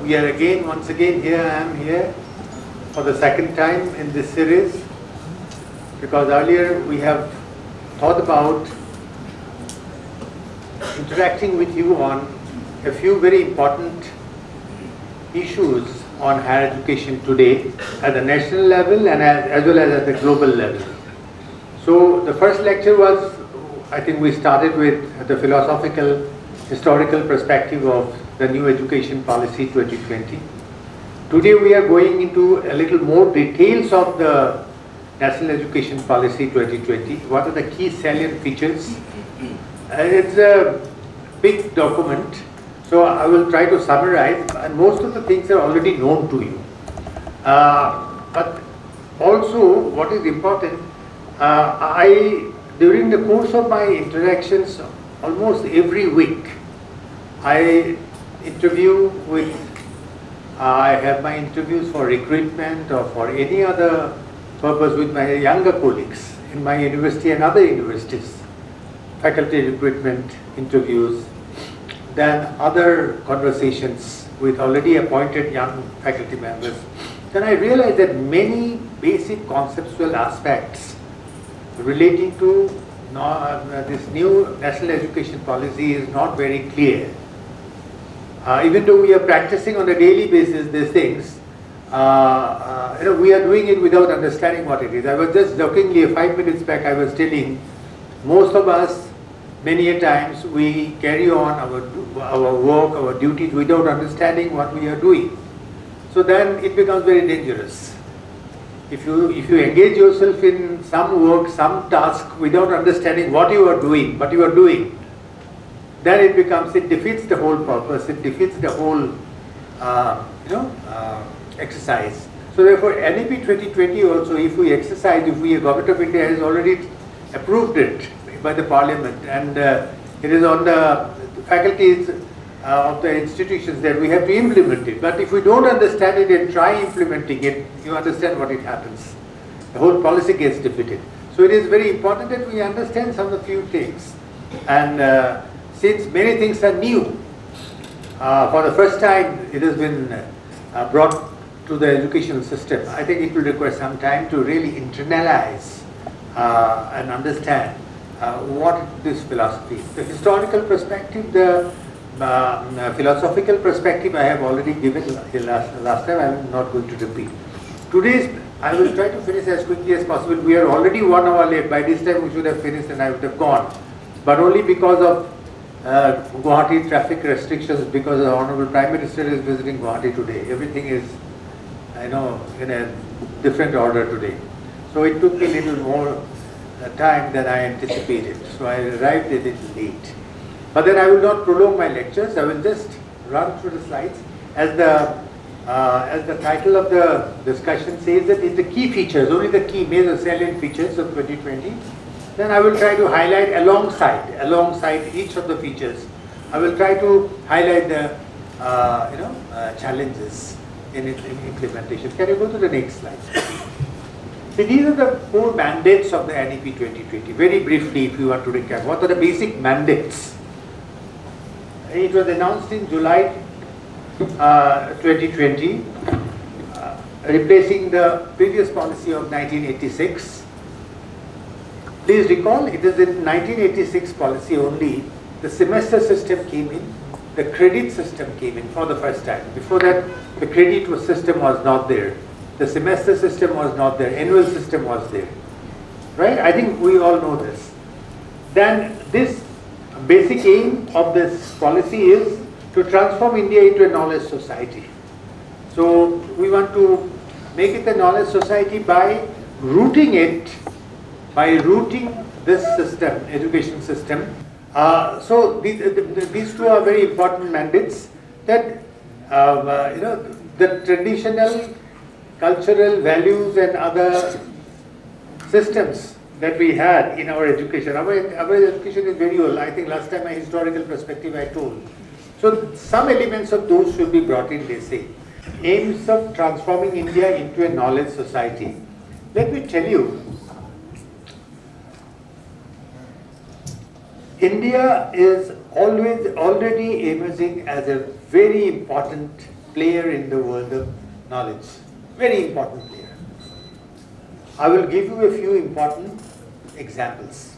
we are once again here. I am here for the second time in this series, because earlier we have thought about interacting with you on a few very important issues on higher education today at the national level and as well as at the global level. So the first lecture was, I think we started with the philosophical, historical perspective of the new education policy 2020. Today we are going into a little more details of the National Education Policy 2020. What are the key salient features? It's a big document, so I will try to summarize, and most of the things are already known to you. But also what is important, during the course of my interactions almost every week, I have my interviews for recruitment or for any other purpose with my younger colleagues in my university and other universities, faculty recruitment interviews, then other conversations with already appointed young faculty members. Then I realized that many basic conceptual aspects relating to this new national education policy is not very clear. Even though we are practicing on a daily basis these things, we are doing it without understanding what it is. I was just jokingly 5 minutes back, I was telling, most of us, many a times, we carry on our work, our duties without understanding what we are doing. So then it becomes very dangerous. If you engage yourself in some work, some task without understanding what you are doing, then it defeats the whole purpose, it defeats the whole exercise. So therefore NEP 2020 also, if we Government of India has already approved it by the Parliament, and it is on the faculties of the institutions that we have to implement it. But if we don't understand it and try implementing it, you understand what it happens. The whole policy gets defeated. So it is very important that we understand some of the few things. And since many things are new, for the first time it has been brought to the educational system, I think it will require some time to really internalize and understand what this philosophy is. The historical perspective, the philosophical perspective I have already given last time. I am not going to repeat. Today's, I will try to finish as quickly as possible. We are already 1 hour late. By this time we should have finished and I would have gone. But only because of Guwahati traffic restrictions, because the Honorable Prime Minister is visiting Guwahati today. Everything is, in a different order today. So it took me a little more time than I anticipated. So I arrived a little late. But then I will not prolong my lectures. I will just run through the slides. As the title of the discussion says, that it's the key features, only the key major salient features of 2020. Then I will try to highlight alongside each of the features. I will try to highlight the challenges in its implementation. Can you go to the next slide? So these are the 4 mandates of the NEP 2020. Very briefly, if you want to recap, what are the basic mandates? It was announced in July 2020, replacing the previous policy of 1986. Please recall, it is in 1986 policy only, the semester system came in, the credit system came in for the first time. Before that, the credit system was not there. The semester system was not there, annual system was there. Right? I think we all know this. Then this basic aim of this policy is to transform India into a knowledge society. So we want to make it a knowledge society by rooting this system, education system. So these 2 are very important mandates, that the traditional cultural values and other systems that we had in our education. Our education is very old. I think last time my historical perspective I told. So some elements of those should be brought in, they say. Aims of transforming India into a knowledge society. Let me tell you, India is already emerging as a very important player in the world of knowledge. Very important player. I will give you a few important examples.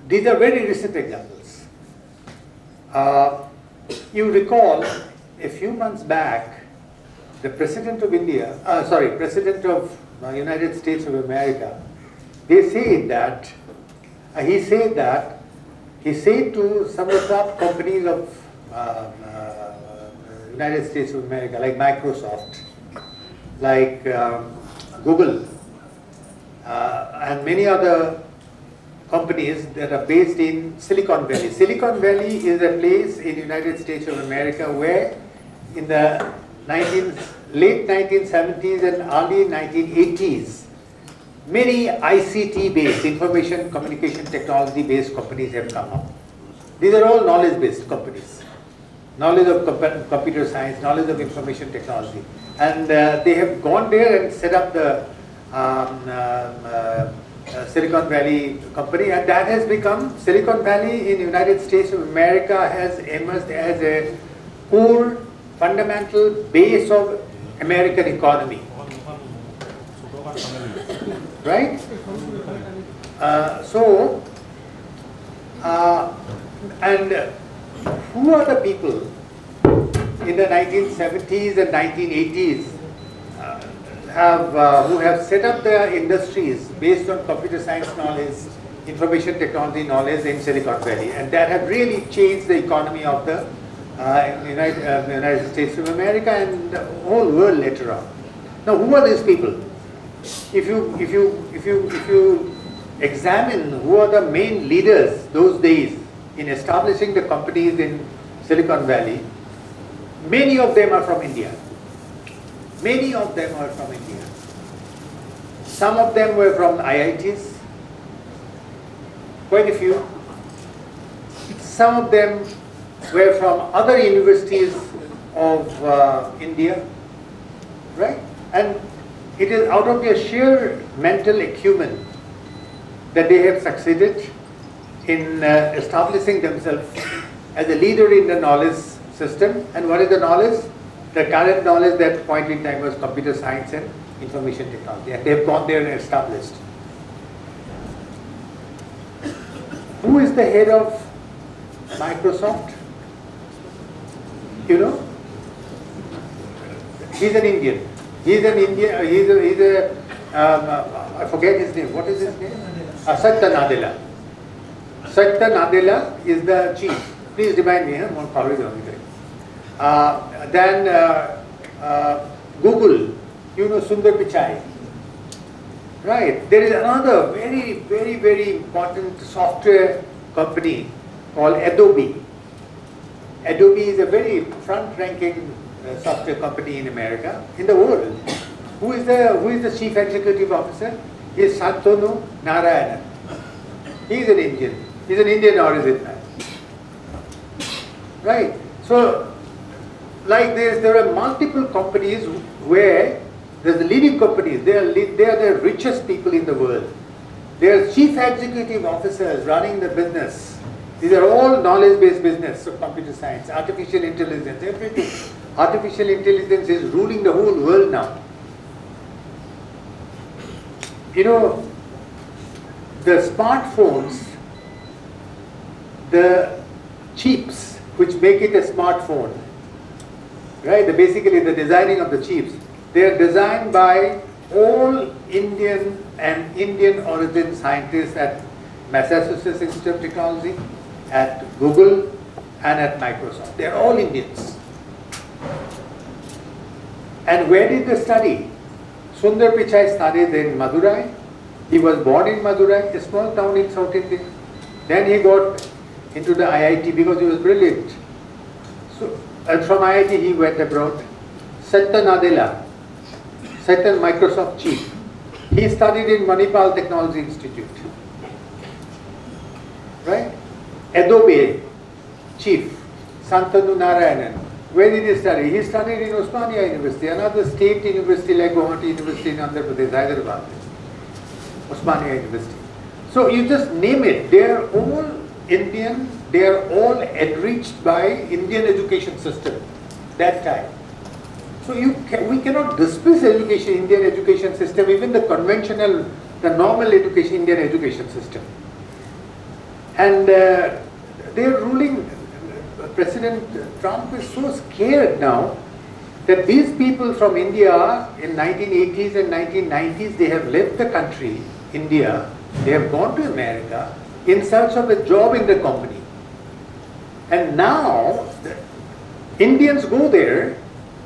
These are very recent examples. You recall a few months back, the President of President of United States of America, he said to some of the top companies of United States of America, like Microsoft, like Google, and many other companies that are based in Silicon Valley. Silicon Valley is a place in United States of America where in the late 1970s and early 1980s, many ICT-based, information communication technology-based companies have come up. These are all knowledge-based companies. Knowledge of computer science, knowledge of information technology. And they have gone there and set up the Silicon Valley company, and that has become, Silicon Valley in the United States of America has emerged as a core, fundamental base of American economy. Right? And who are the people in the 1970s and 1980s who have set up their industries based on computer science knowledge, information technology knowledge in Silicon Valley, and that have really changed the economy of the United States of America and the whole world later on. Now, who are these people? If you examine who are the main leaders those days in establishing the companies in Silicon Valley, many of them are from India. Many of them are from India. Some of them were from IITs, quite a few. Some of them were from other universities of India, right? And it is out of their sheer mental acumen that they have succeeded in establishing themselves as a leader in the knowledge system. And what is the knowledge? The current knowledge that point in time was computer science and information technology, and they have gone there and established. Who is the head of Microsoft? You know? He's an Indian. I forget his name. What is his name? Satya Nadella. Satya Nadella is the chief. Please remind me, won't follow it on Then Google, you know Sundar Pichai. Right. There is another very, very, very important software company called Adobe. Adobe is a very front-ranking software company in America, in the world. Who is the chief executive officer? He is Shantanu Narayanan. He is an Indian. He is an Indian origin. Right. So, like this, there are multiple companies where there's the leading companies. They are the richest people in the world. They are chief executive officers running the business. These are all knowledge-based business of computer science, artificial intelligence, everything. Artificial intelligence is ruling the whole world now. You know, the smartphones, the chips which make it a smartphone, right? Basically the designing of the chips, they are designed by all Indian and Indian origin scientists at Massachusetts Institute of Technology, at Google, and at Microsoft. They are all Indians. And where did they study? Sundar Pichai studied in Madurai. He was born in Madurai, a small town in South India. Then he got into the IIT because he was brilliant. So, and from IIT he went abroad. Satya Nadella, Satya Microsoft chief. He studied in Manipal Technology Institute. Right? Adobe chief, Shantanu Narayanan. Where did he study? He studied in Osmania University, another state university like Guwahati University in Andhra Pradesh, Hyderabad. Osmania University. So you just name it. They are all Indian, they are all enriched by Indian education system that time. So we cannot dismiss education, Indian education system, even the conventional, the normal education, Indian education system. And they are ruling, President Trump is so scared now that these people from India in 1980s and 1990s, they have left the country, India, they have gone to America in search of a job in the company. And now, the Indians go there,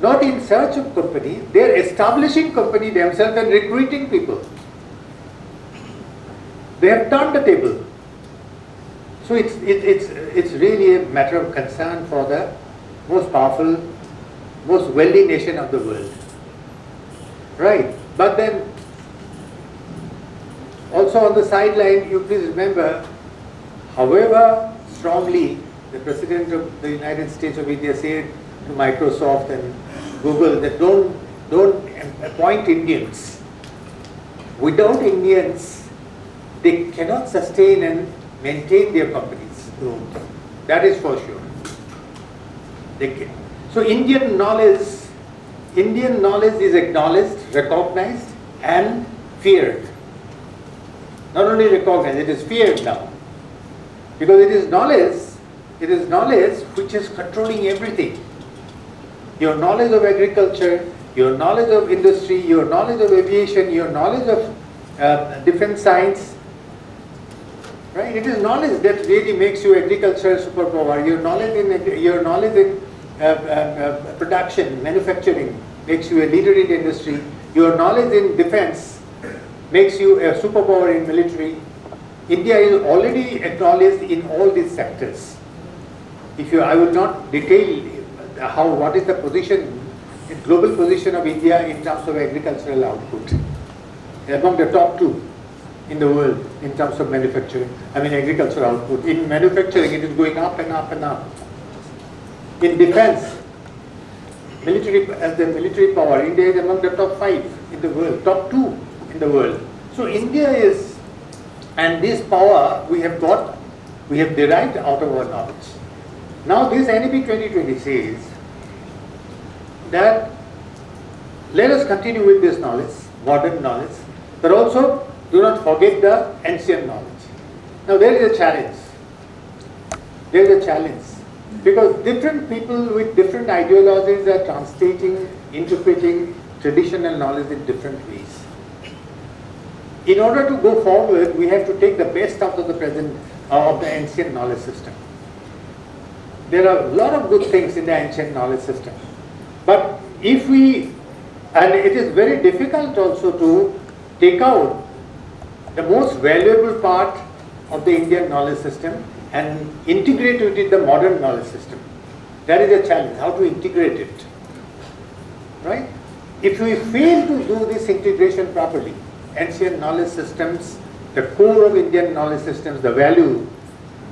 not in search of company, they are establishing company themselves and recruiting people. They have turned the table. So it's really a matter of concern for the most powerful, most wealthy nation of the world. Right. But then, also on the sideline, you please remember, however strongly the President of the United States of India said to Microsoft and Google that don't appoint Indians. Without Indians, they cannot sustain and maintain their companies' growth. That is for sure. So Indian knowledge is acknowledged, recognized, and feared. Not only recognized, it is feared now. Because it is knowledge which is controlling everything. Your knowledge of agriculture, your knowledge of industry, your knowledge of aviation, your knowledge of defense science, right? It is knowledge that really makes you agricultural superpower. Your knowledge in production, manufacturing makes you a leader in the industry. Your knowledge in defense makes you a superpower in military. India is already acknowledged in all these sectors. I will not detail what is the position, the global position of India in terms of agricultural output. Among the top two in the world in terms of agricultural output. In manufacturing, it is going up and up and up. In defense, as the military power, India is among the top 5 in the world, top 2 in the world. So India is, and this power we have derived out of our knowledge. Now this NEP 2020 says that let us continue with this knowledge, modern knowledge, but also do not forget the ancient knowledge. Now there is a challenge. There is a challenge. Because different people with different ideologies are translating, interpreting traditional knowledge in different ways. In order to go forward, we have to take the best out of the present, of the ancient knowledge system. There are a lot of good things in the ancient knowledge system. But and it is very difficult also to take out the most valuable part of the Indian knowledge system and integrate it in the modern knowledge system. That is a challenge, how to integrate it. Right? If we fail to do this integration properly, ancient knowledge systems, the core of Indian knowledge systems, the value,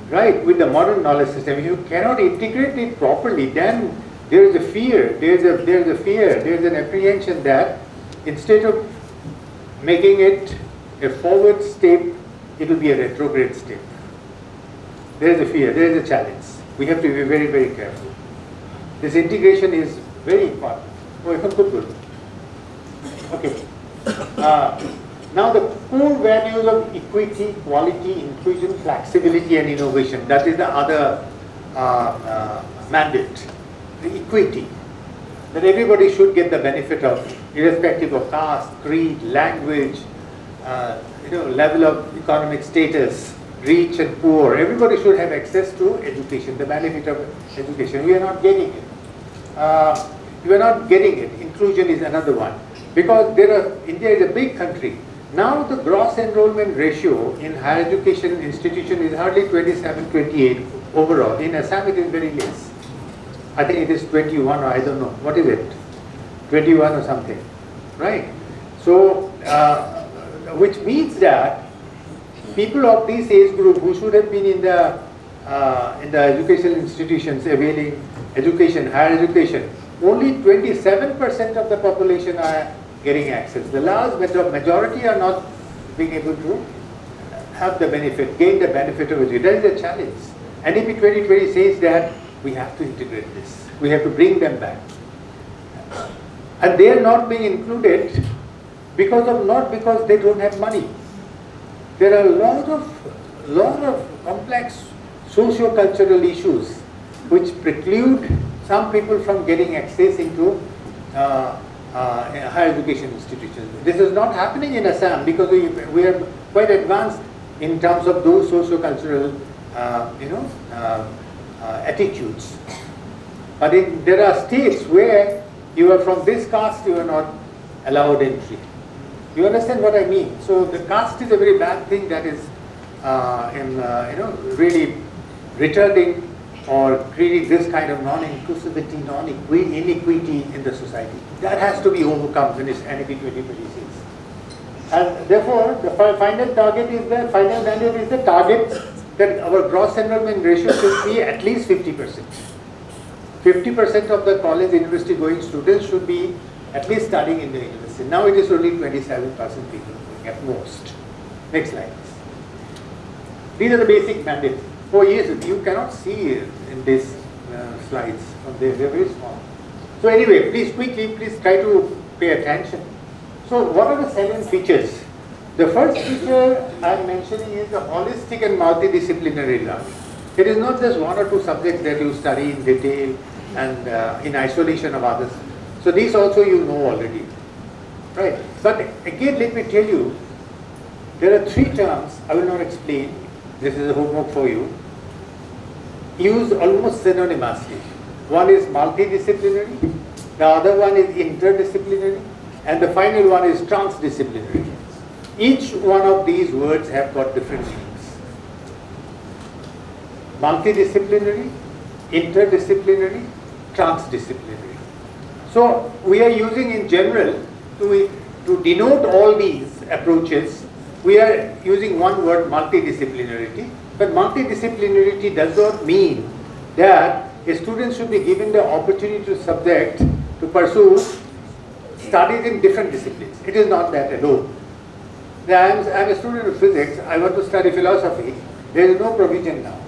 right, with the modern knowledge system, if you cannot integrate it properly, then there is a fear, there is an apprehension that instead of making it a forward step, it will be a retrograde step. There is a fear, there is a challenge. We have to be very, very careful. This integration is very important. Good. Okay. Now the core values of equity, quality, inclusion, flexibility and innovation. That is the other mandate. The equity. That everybody should get the benefit of, irrespective of caste, creed, language, level of economic status, rich and poor. Everybody should have access to education, the benefit of education. We are not getting it. We are not getting it. Inclusion is another one. Because India is a big country. Now the gross enrollment ratio in higher education institution is hardly 27, 28 overall. In Assam it is very less. I think it is 21 or I don't know. What is it? 21 or something. Right? So, which means that people of this age group who should have been in the educational institutions availing education, higher education, only 27% of the population are getting access. The large majority are not being able to have the benefit, gain the benefit of it. That is the challenge. NEP 2020 says that we have to integrate this. We have to bring them back. And they are not being included not because they don't have money. There are a lot of complex socio-cultural issues which preclude some people from getting access into higher education institutions. This is not happening in Assam because we are quite advanced in terms of those socio-cultural attitudes. But there are states where you are from this caste, you are not allowed entry. You understand what I mean? So the caste is a very bad thing that is really retarding or creating this kind of non-inclusivity, inequity in the society. That has to be overcome when it's NEP 2026. And therefore, the final target is the final mandate is the target that our gross enrollment ratio should be at least 50%. 50% of the college university going students should be at least studying in the university. Now it is only 27% people going at most. Next slide. These are the basic mandates. Oh yes, you cannot see in these slides from there, they're very small. So anyway, please try to pay attention. So what are the 7 features? The first feature I'm mentioning is the holistic and multidisciplinary learning. It is not just 1 or 2 subjects that you study in detail and in isolation of others. So these also you know already, right? But again, let me tell you, there are 3 terms I will not explain. This is a homework for you. Used almost synonymously. One is multidisciplinary, the other one is interdisciplinary, and the final one is transdisciplinary. Each one of these words have got different meanings. Multidisciplinary, interdisciplinary, transdisciplinary. So we are using in general to denote all these approaches. We are using one word, multidisciplinarity, but multidisciplinarity does not mean that a student should be given the opportunity to pursue studies in different disciplines. It is not that alone. I'm a student of physics, I want to study philosophy, there is no provision now.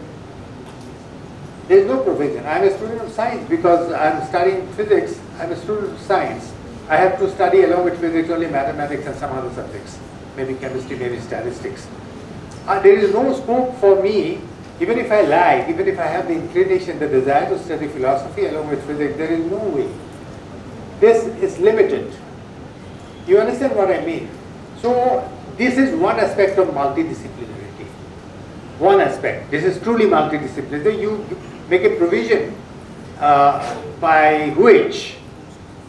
There is no provision. I'm a student of science because I'm studying physics, I'm a student of science. I have to study along with physics only mathematics and some other subjects. Maybe chemistry, maybe statistics. There is no scope for me, even if I like, even if I have the inclination, the desire to study philosophy along with physics, there is no way. This is limited. You understand what I mean? So, this is one aspect of multidisciplinarity. One aspect. This is truly multidisciplinary. You make a provision by which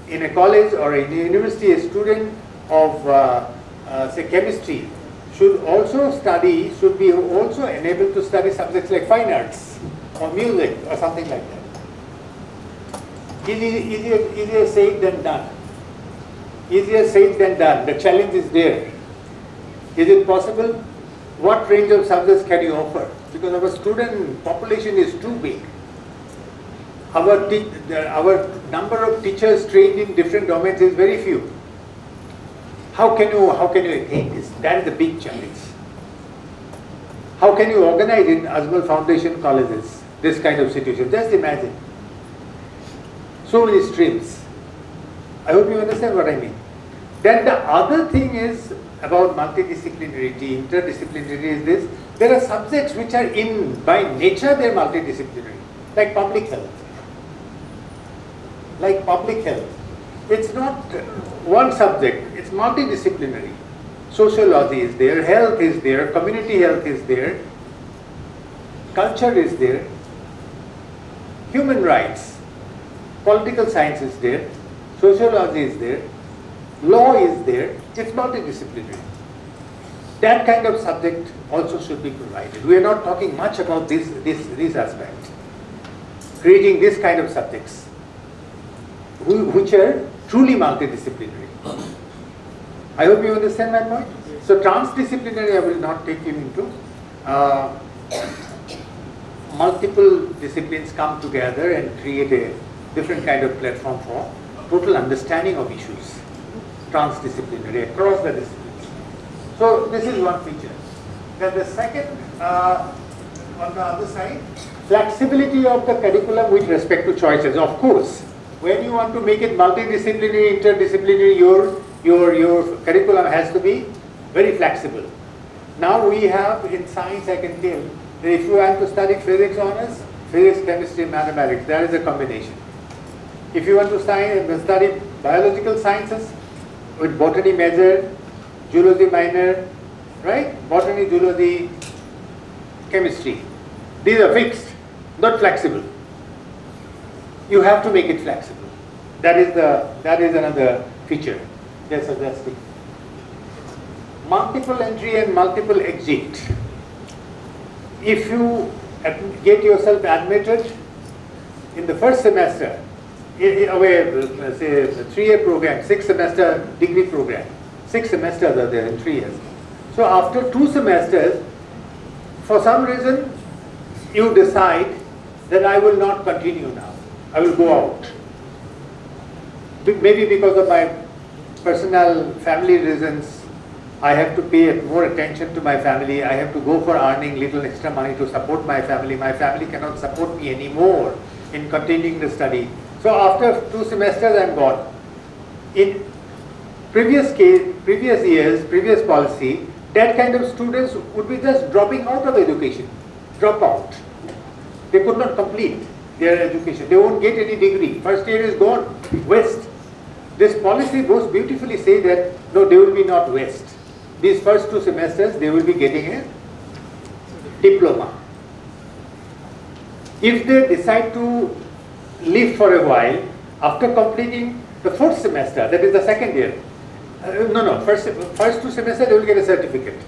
in a college or in a university a student of say chemistry should be also enabled to study subjects like fine arts or music or something like that. Easier said than done. Easier said than done. The challenge is there. Is it possible? What range of subjects can you offer? Because our student population is too big. Our number of teachers trained in different domains is very few. How can you attain this? That is the big challenge. How can you organize in AjmalFoundation colleges this kind of situation? Just imagine. So many streams. I hope you understand what I mean. Then the other thing is about multidisciplinarity, interdisciplinarity is this. There are subjects which are by nature they are multidisciplinary, like public health. Like public health. It's not one subject, it's multidisciplinary. Sociology is there, health is there, community health is there, culture is there, human rights, political science is there, sociology is there, law is there, it's multidisciplinary. That kind of subject also should be provided. We are not talking much about these aspects. Creating this kind of subjects, which are truly multidisciplinary. I hope you understand my point. So transdisciplinary I will not take you into. Multiple disciplines come together and create a different kind of platform for total understanding of issues. Transdisciplinary across the disciplines. So this is one feature. Then the second, on the other side, flexibility of the curriculum with respect to choices. Of course, when you want to make it multidisciplinary, interdisciplinary, your curriculum has to be very flexible. Now we have in science, I can tell, that if you want to study physics honors, physics, chemistry, mathematics, that is a combination. If you want to study biological sciences with botany major, zoology minor, right? Botany, zoology, chemistry. These are fixed, not flexible. You have to make it flexible. That is another feature they're suggesting. Multiple entry and multiple exit. If you get yourself admitted in the first semester, say a 3-year program, 6-semester degree program. 6 semesters are there in 3 years. So after 2 semesters, for some reason, you decide that I will not continue now. I will go out. Maybe because of my personal family reasons, I have to pay more attention to my family. I have to go for earning little extra money to support my family. My family cannot support me anymore in continuing the study. So after 2 semesters, I'm gone. In previous years, previous policy, that kind of students would be just dropping out of education, drop out. They could not complete their education. They won't get any degree. First year is gone, waste. This policy most beautifully say that, no, they will be not waste. These first 2 semesters, they will be getting a diploma. If they decide to live for a while, after completing the 4th semester, that is the 2nd year, first 2 semesters, they will get a certificate.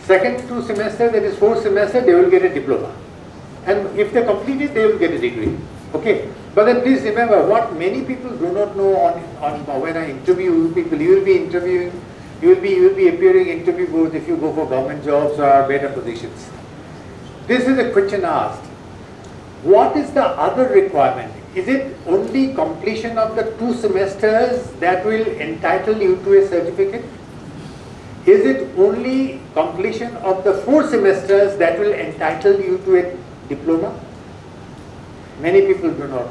Second 2 semesters, that is 4th semester, they will get a diploma. And if they complete it, they will get a degree. Okay. But then please remember, what many people do not know on when I interview people, you will be interviewing, you will be appearing in interview boards if you go for government jobs or better positions. This is a question asked. What is the other requirement? Is it only completion of the 2 semesters that will entitle you to a certificate? Is it only completion of the 4 semesters that will entitle you to a diploma? Many people do not know.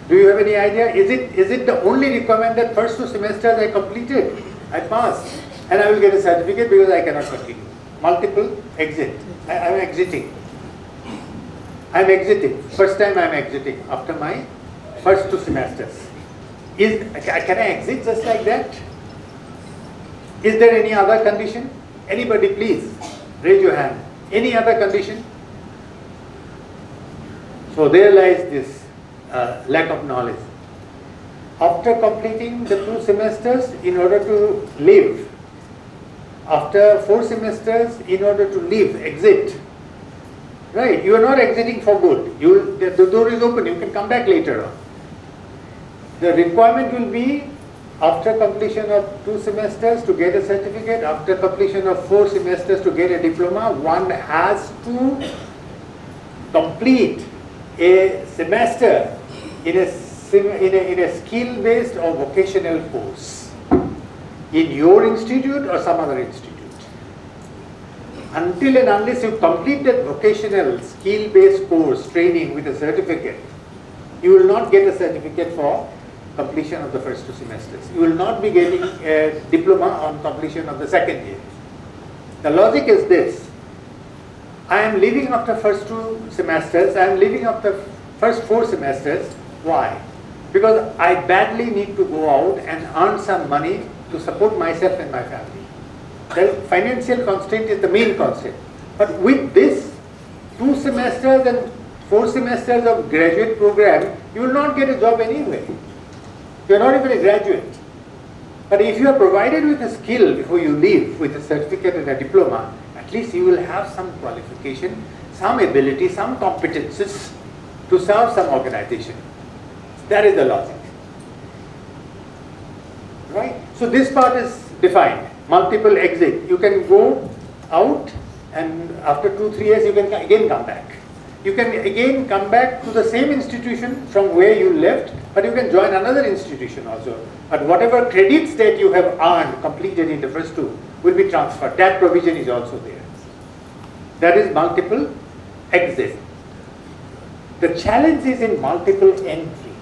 Do you have any idea? Is it the only requirement that first 2 semesters I completed, I passed, and I will get a certificate because I cannot continue? Multiple exit. I am exiting. I am exiting. First time I am exiting after my first 2 semesters. Can I exit just like that? Is there any other condition? Anybody please raise your hand. Any other condition? So there lies this lack of knowledge. After completing the 2 semesters, in order to live, after 4 semesters, in order to live, exit. Right, you are not exiting for good. The door is open, you can come back later on. The requirement will be after completion of 2 semesters to get a certificate, after completion of 4 semesters to get a diploma, one has to complete a semester in a skill-based or vocational course in your institute or some other institute. Until and unless you complete that vocational skill-based course training with a certificate, you will not get a certificate for completion of the first 2 semesters. You will not be getting a diploma on completion of the 2nd year. The logic is this. I am leaving after first 2 semesters, I am leaving after first 4 semesters. Why? Because I badly need to go out and earn some money to support myself and my family. The financial constraint is the main constraint. But with this 2 semesters and 4 semesters of graduate program, you will not get a job anyway. You are not even a graduate. But if you are provided with a skill before you leave with a certificate and a diploma, at least you will have some qualification, some ability, some competences to serve some organization. That is the logic. Right? So this part is defined. Multiple exit. You can go out and after 2-3 years you can again come back. You can again come back to the same institution from where you left But you can join another institution also. But whatever credits that you have earned, completed in the first two, will be transferred. That provision is also there. That is multiple exit. The challenge is in multiple entry.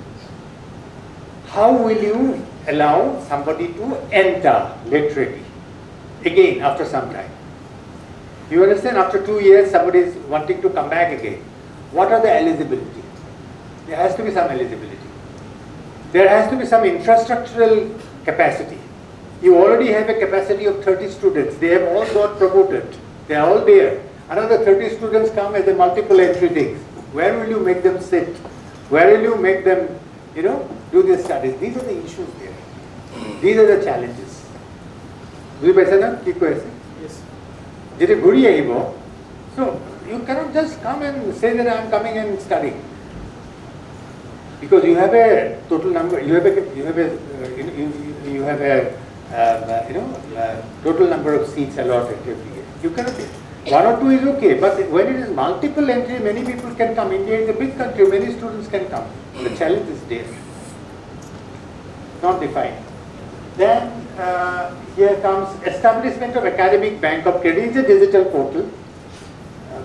How will you allow somebody to enter laterally? Again, after some time. You understand? After 2 years, somebody is wanting to come back again. What are the eligibility? There has to be some eligibility. There has to be some infrastructural capacity. You already have a capacity of 30 students. They have all got promoted. They are all there. Another 30 students come as a multiple entry thing. Where will you make them sit? Where will you make them, do their studies? These are the issues there. These are the challenges. বুঝি পাইছে না কি কইছে যেটা ঘুরি আইব so you cannot just come and say that I am coming and studying because you have a total number you have a total number of seats allotted every year. You cannot one or two is okay, but when it is multiple entry, many people can come. India is a big country, many students can come. The challenge is there, not defined. Then here comes establishment of academic bank of credit. It's a digital portal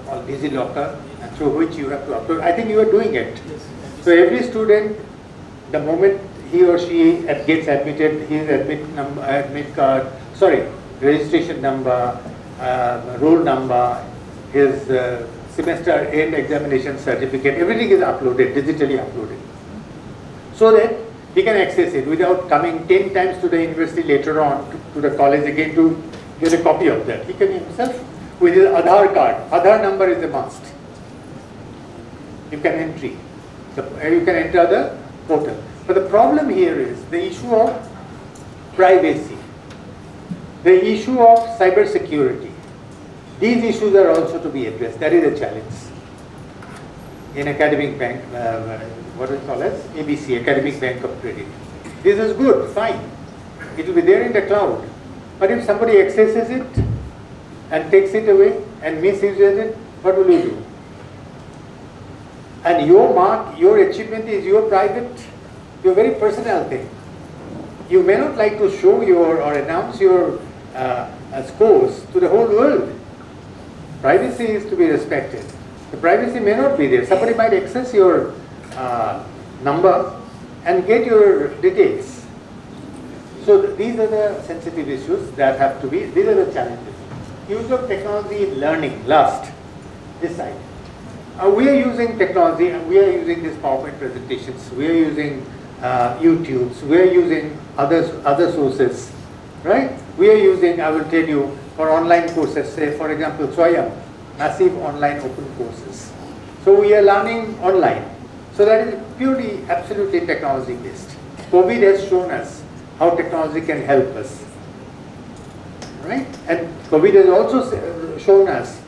called DigiLocker, through which you have to upload. I think you are doing it. So every student, the moment he or she gets admitted, his registration number, roll number, his semester end examination certificate, everything is uploaded, digitally uploaded, so that he can access it without coming 10 times to the university later on to the college again to get a copy of that. He can himself with his Aadhaar card. Aadhaar number is a must. You can enter the portal. But the problem here is the issue of privacy, the issue of cyber security. These issues are also to be addressed. That is a challenge in academic bank. What is called as ABC, Academic Bank of Credit. This is good, fine. It will be there in the cloud. But if somebody accesses it and takes it away and misuses it, what will you do? And your mark, your achievement is your private, your very personal thing. You may not like to show or announce your scores to the whole world. Privacy is to be respected. The privacy may not be there. Somebody might access your number and get your details. So these are the sensitive issues that have to be, these are the challenges. Use of technology in learning, last, this side. We are using technology and we are using these PowerPoint presentations, we are using YouTubes, we are using other sources, right? We are using, I will tell you, for online courses, say for example, Swayam, massive online open courses. So we are learning online. So that is purely, absolutely technology based. COVID has shown us how technology can help us, right? And COVID has also shown us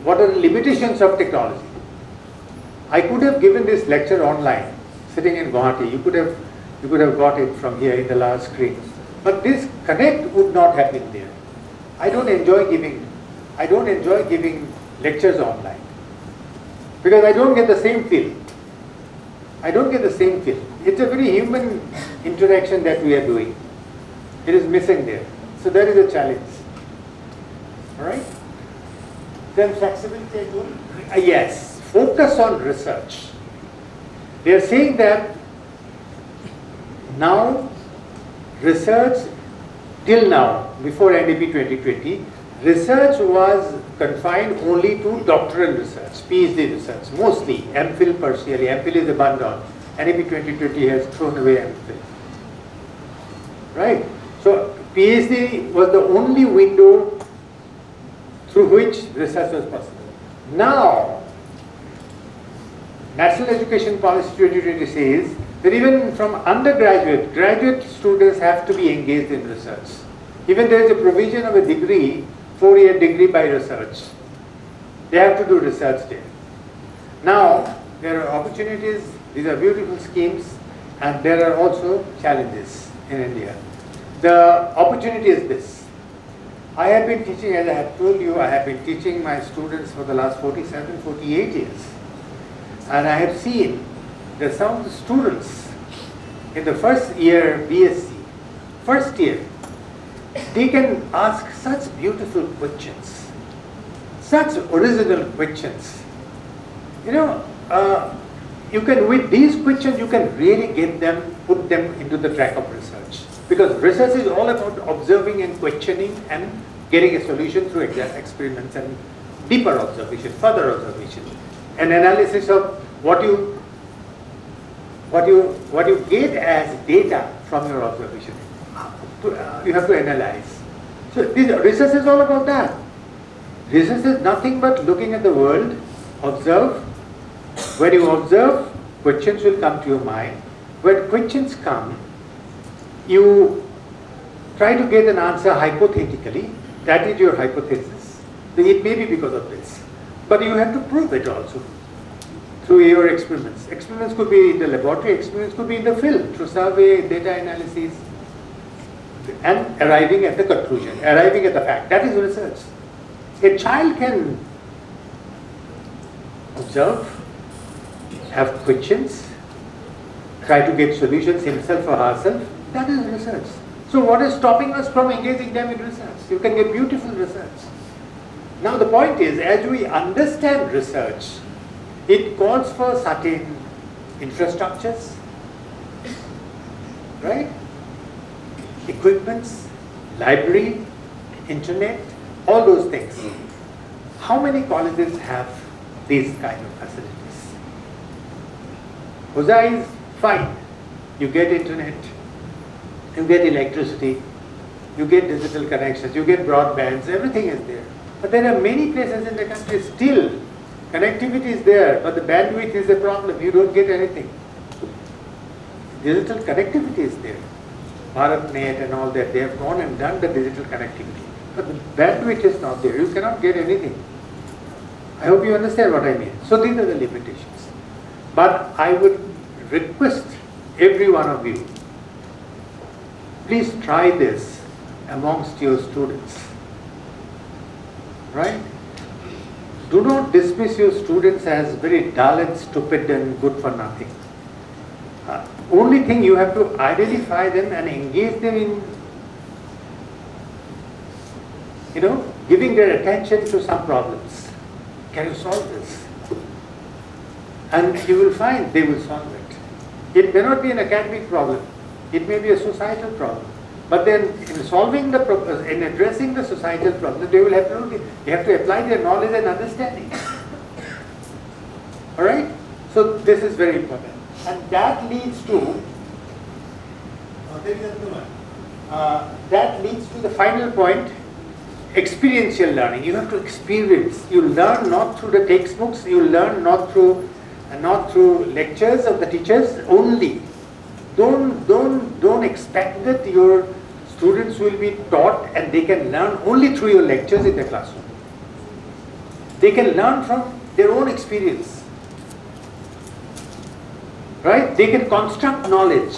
what are the limitations of technology. I could have given this lecture online, sitting in Guwahati. You could have got it from here in the large screen. But this connect would not have been there. I don't enjoy giving lectures online because I don't get the same feel. It's a very human interaction that we are doing. It is missing there. So that is a challenge. Alright? Then flexibility, yes, focus on research. They are saying that now research, till now, before NDP 2020, research was confined only to doctoral research, PhD research, mostly MPhil partially. MPhil is abandoned. NDP 2020 has thrown away MPhil. Right? So PhD was the only window through which research was possible. Now, National Education Policy 2020 says that even from undergraduate, graduate students have to be engaged in research. Even there is a provision of a degree, 4-year degree by research. They have to do research there. Now, there are opportunities, these are beautiful schemes, and there are also challenges in India. The opportunity is this. I have been teaching, as I have told you, I have been teaching my students for the last 47, 48 years. And I have seen that some of the students in the first year BSc, first year, they can ask such beautiful questions, such original questions. You know, you can, with these questions, you can really get them, put them into the track of research. Because research is all about observing and questioning and getting a solution through experiments and deeper observation, further observation, an analysis of what you get as data from your observation. You have to analyze. So this research is all about that. Research is nothing but looking at the world, observe. When you observe, questions will come to your mind. When questions come, you try to get an answer hypothetically. That is your hypothesis. It may be because of this. But you have to prove it also through your experiments. Experiments could be in the laboratory, experiments could be in the field, through survey, data analysis, and arriving at the conclusion, arriving at the fact. That is research. A child can observe, have questions, try to get solutions himself or herself. That is research. So what is stopping us from engaging them in research? You can get beautiful research. Now the point is, as we understand research, it calls for certain infrastructures, right? Equipments, library, internet, all those things. How many colleges have these kind of facilities? Hojai is fine. You get internet, you get electricity, you get digital connections, you get broadbands, everything is there. But there are many places in the country still, connectivity is there, but the bandwidth is a problem. You don't get anything. Digital connectivity is there. BharatNet and all that, they have gone and done the digital connectivity. But the bandwidth is not there. You cannot get anything. I hope you understand what I mean. So these are the limitations. But I would request every one of you, please try this amongst your students. Right? Do not dismiss your students as very dull and stupid and good for nothing. Only thing, you have to identify them and engage them in, giving their attention to some problems. Can you solve this? And you will find they will solve it. It may not be an academic problem. It may be a societal problem. But then in solving the problem, in addressing the societal problem, they will have to apply their knowledge and understanding. All right? So this is very important. And that leads to, that leads to the final point, experiential learning. You have to experience. You learn not through the textbooks. You learn not through lectures of the teachers only. Don't expect that your students will be taught and they can learn only through your lectures in the classroom. They can learn from their own experience. Right? They can construct knowledge.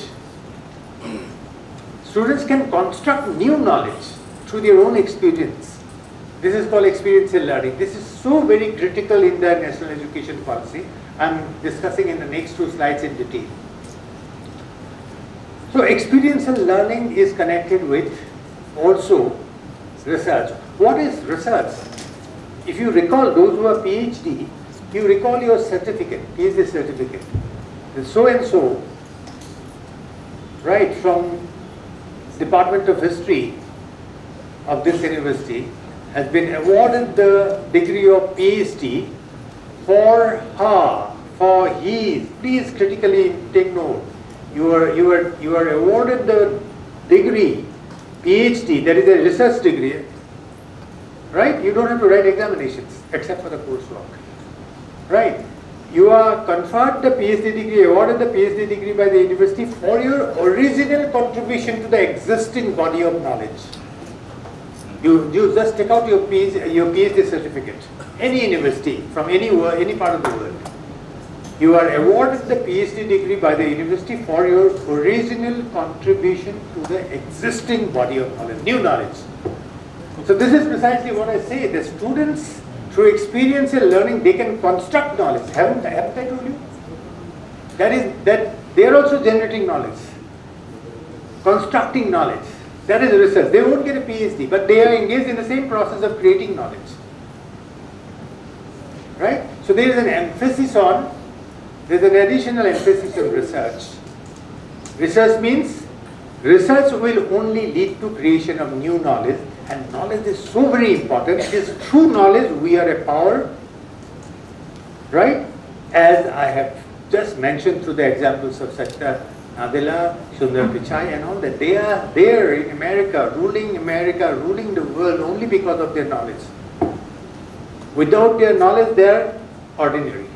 Students can construct new knowledge through their own experience. This is called experiential learning. This is so very critical in the national education policy. I'm discussing in the next 2 slides in detail. So experiential learning is connected with also research. What is research? If you recall, those who are PhD, you recall your certificate, PhD certificate. So and so, right, from Department of History of this university has been awarded the degree of PhD for her, for his. Please critically take note. You are awarded the degree PhD, that is a research degree, right? You don't have to write examinations except for the coursework, right? You are conferred the PhD degree, awarded the PhD degree by the university for your original contribution to the existing body of knowledge. You just take out your PhD certificate, any university from any part of the world. You are awarded the PhD degree by the university for your original contribution to the existing body of knowledge, new knowledge. So this is precisely what I say. The students, through experiential learning, they can construct knowledge. Haven't I told you? That they are also generating knowledge. constructing knowledge. That is research. They won't get a PhD, but they are engaged in the same process of creating knowledge. Right? So there is an emphasis on, there is an additional emphasis on research. Research means research will only lead to creation of new knowledge, and knowledge is so very important. It is through knowledge we are a power, right? As I have just mentioned through the examples of Satya Nadella, Sundar Pichai and all that, they are there in America, ruling the world only because of their knowledge. Without their knowledge, they are ordinary.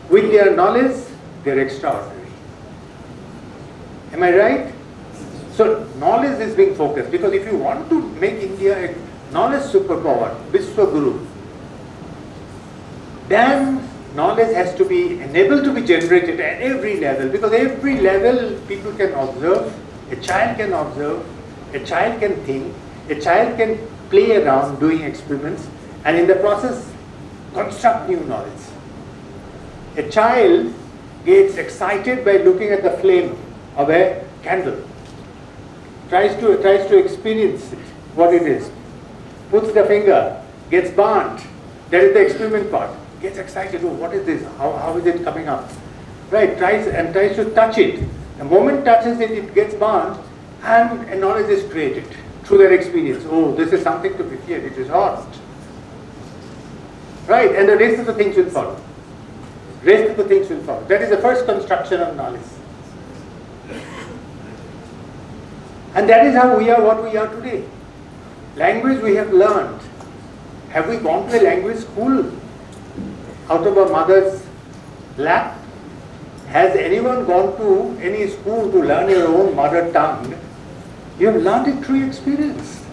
With their knowledge, they are extraordinary. Am I right? So knowledge is being focused, because if you want to make India a knowledge superpower, Vishwaguru, then knowledge has to be enabled to be generated at every level, because every level people can observe, a child can observe, a child can think, a child can play around doing experiments, and in the process construct new knowledge. A child gets excited by looking at the flame of a candle, tries to experience it, what it is, puts the finger, gets burnt, that is the experiment part. Gets excited, oh, what is this? How is it coming up? Right, tries to touch it. The moment touches it, it gets burned, and a knowledge is created through that experience. Oh, this is something to be feared, it is hot. Right, and the rest of the things will follow. Rest of the things will follow. That is the first construction of knowledge. And that is how we are what we are today. Language we have learned. Have we gone to a language school? Out of our mother's lap? Has anyone gone to any school to learn your own mother tongue? You have learned it through experience.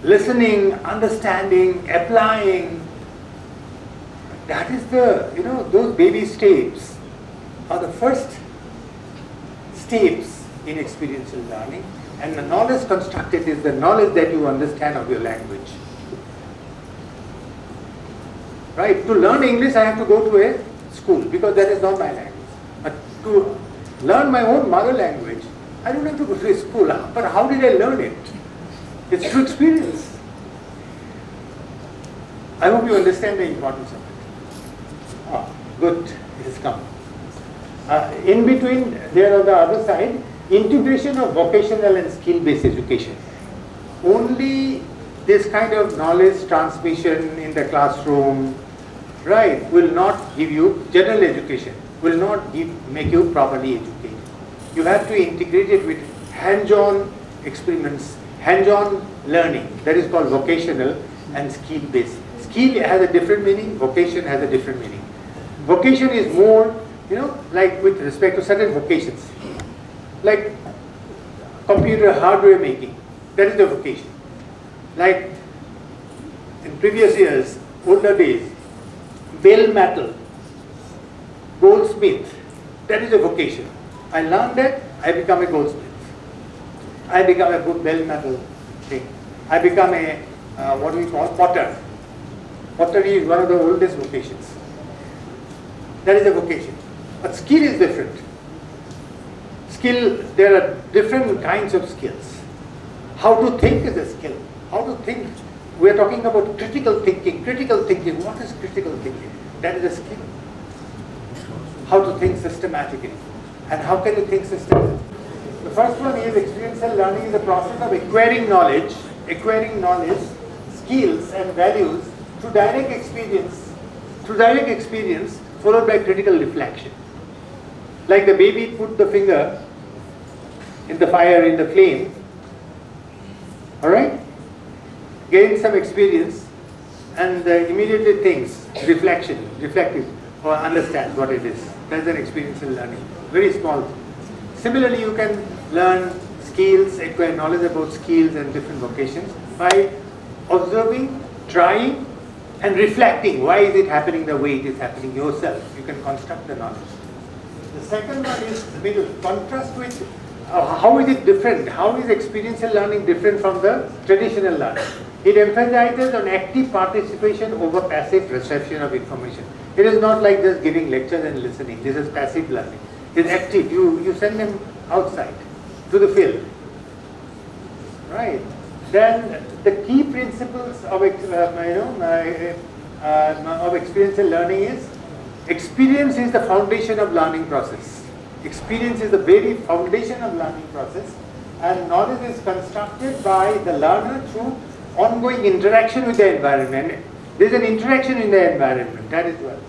Listening, understanding, applying. That is the, those baby steps are the first steps in experiential learning. And the knowledge constructed is the knowledge that you understand of your language. Right? To learn English, I have to go to a school, because that is not my language. But to learn my own mother language, I don't have to go to a school. But how did I learn it? It's through experience. I hope you understand the importance of it. Good, it has come. In between, there on the other side, integration of vocational and skill-based education. Only this kind of knowledge transmission in the classroom, right, will not give you general education, will not make you properly educated. You have to integrate it with hands-on experiments, hands-on learning. That is called vocational and skill-based. Skill has a different meaning, vocation has a different meaning. Vocation is more, like with respect to certain vocations, like computer hardware making, that is the vocation. Like in previous years, older days, bell metal, goldsmith, that is a vocation. I learned that, I become a goldsmith. I become a good bell metal thing. I become a, what we call potter. Pottery is one of the oldest vocations. That is a vocation. But skill is different. Skill, there are different kinds of skills. How to think is a skill. How to think. We are talking about critical thinking. Critical thinking. What is critical thinking? That is a skill. How to think systematically. And how can you think systematically? The first one is experiential learning is the process of acquiring knowledge, skills and values through direct experience followed by critical reflection. Like the baby put the finger in the fire, in the flame, alright? Gains some experience and immediately thinks, reflective, or understands what it is. That's an experiential learning. Very small. Similarly, you can learn skills, acquire knowledge about skills and different vocations by observing, trying, and reflecting. Why is it happening the way it is happening yourself? You can construct the knowledge. The second one is contrast with how is it different? How is experiential learning different from the traditional learning? It emphasizes on active participation over passive reception of information. It is not like just giving lectures and listening. This is passive learning. It's active. You send them outside to the field. right? Then the key principles of of experiential learning is experience is the foundation of learning process. Experience is the very foundation of learning process, and knowledge is constructed by the learner through ongoing interaction with the environment. There is an interaction in the environment, that is well.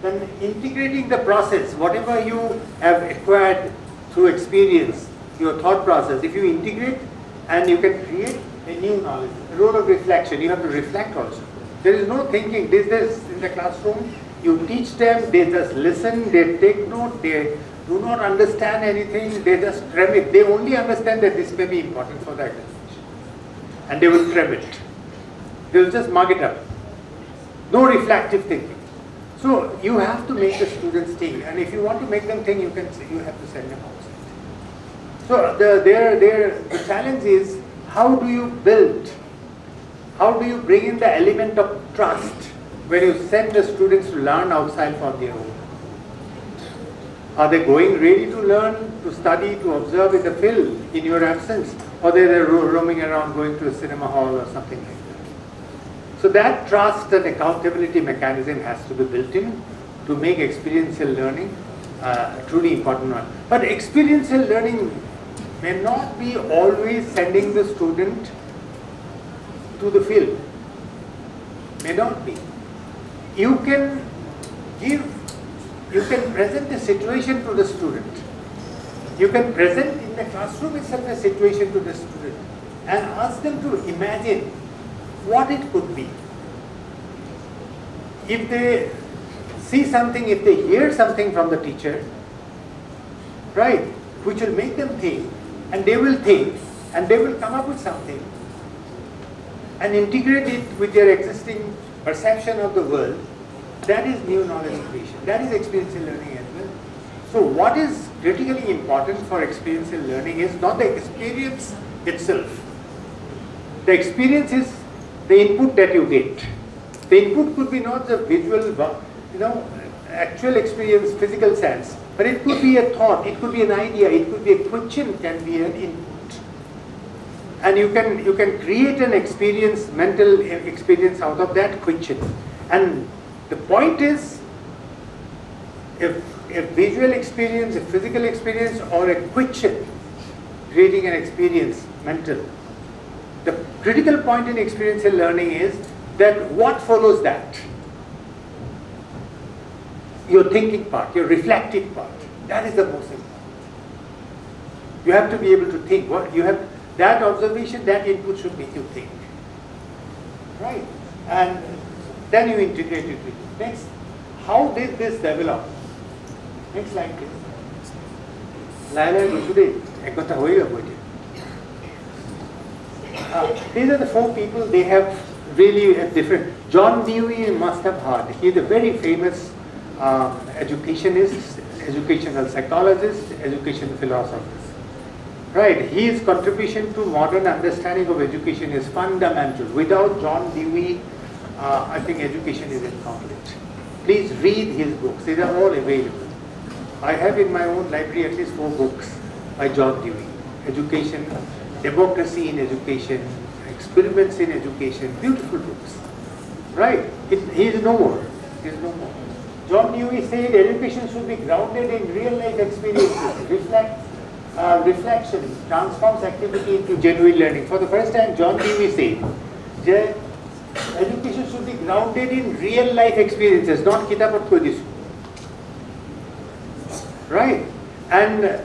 Then integrating the process, whatever you have acquired through experience, your thought process, if you integrate and you can create a new knowledge. The role of reflection, you have to reflect also. There is no thinking. This in the classroom, you teach them, they just listen, they take note, they do not understand anything, they just cram it. They only understand that this may be important for the examination. And they will cram it. They will just mug it up. No reflective thinking. So you have to make the students think, and if you want to make them think, you have to send them outside. So the challenge is, how do you build, how do you bring in the element of trust when you send the students to learn outside for their own? Are they going really to learn, to study, to observe in the field in your absence, or they're roaming around going to a cinema hall or something like that? So that trust and accountability mechanism has to be built in to make experiential learning truly important one. But experiential learning may not be always sending the student to the field. May not be. You can present a situation to the student. You can present in the classroom itself a situation to the student and ask them to imagine what it could be. If they see something, if they hear something from the teacher, right, which will make them think, and they will think, and they will come up with something, and integrate it with their existing perception of the world, that is new knowledge creation. That is experiential learning as well. So what is critically important for experiential learning is not the experience itself. The experience is the input that you get. The input could be not the visual, actual experience, physical sense, but it could be a thought, it could be an idea, it could be a question, can be an input. And you can create an experience, mental experience out of that question. And the point is, if a visual experience, a physical experience, or a question, creating an experience, mental, the critical point in experiential learning is that what follows that? Your thinking part, your reflective part. That is the most important. You have to be able to think. What you have, that observation, that input should make you think. Right? And then you integrate it with it. Next, how did this develop? Next slide, please. These are the four people. They have really a different. John Dewey must have heard. He is a very famous educationist, educational psychologist, educational philosopher. Right. His contribution to modern understanding of education is fundamental. Without John Dewey, I think education is incomplete. Please read his books. These are all available. I have in my own library at least 4 books by John Dewey. Education, Democracy in Education, Experiments in Education, beautiful books. Right? He is no more. He is no more. John Dewey said education should be grounded in real life experiences, reflection, transforms activity into genuine learning. For the first time, John Dewey said, education should be grounded in real life experiences, not kitabat ko disu. Right? And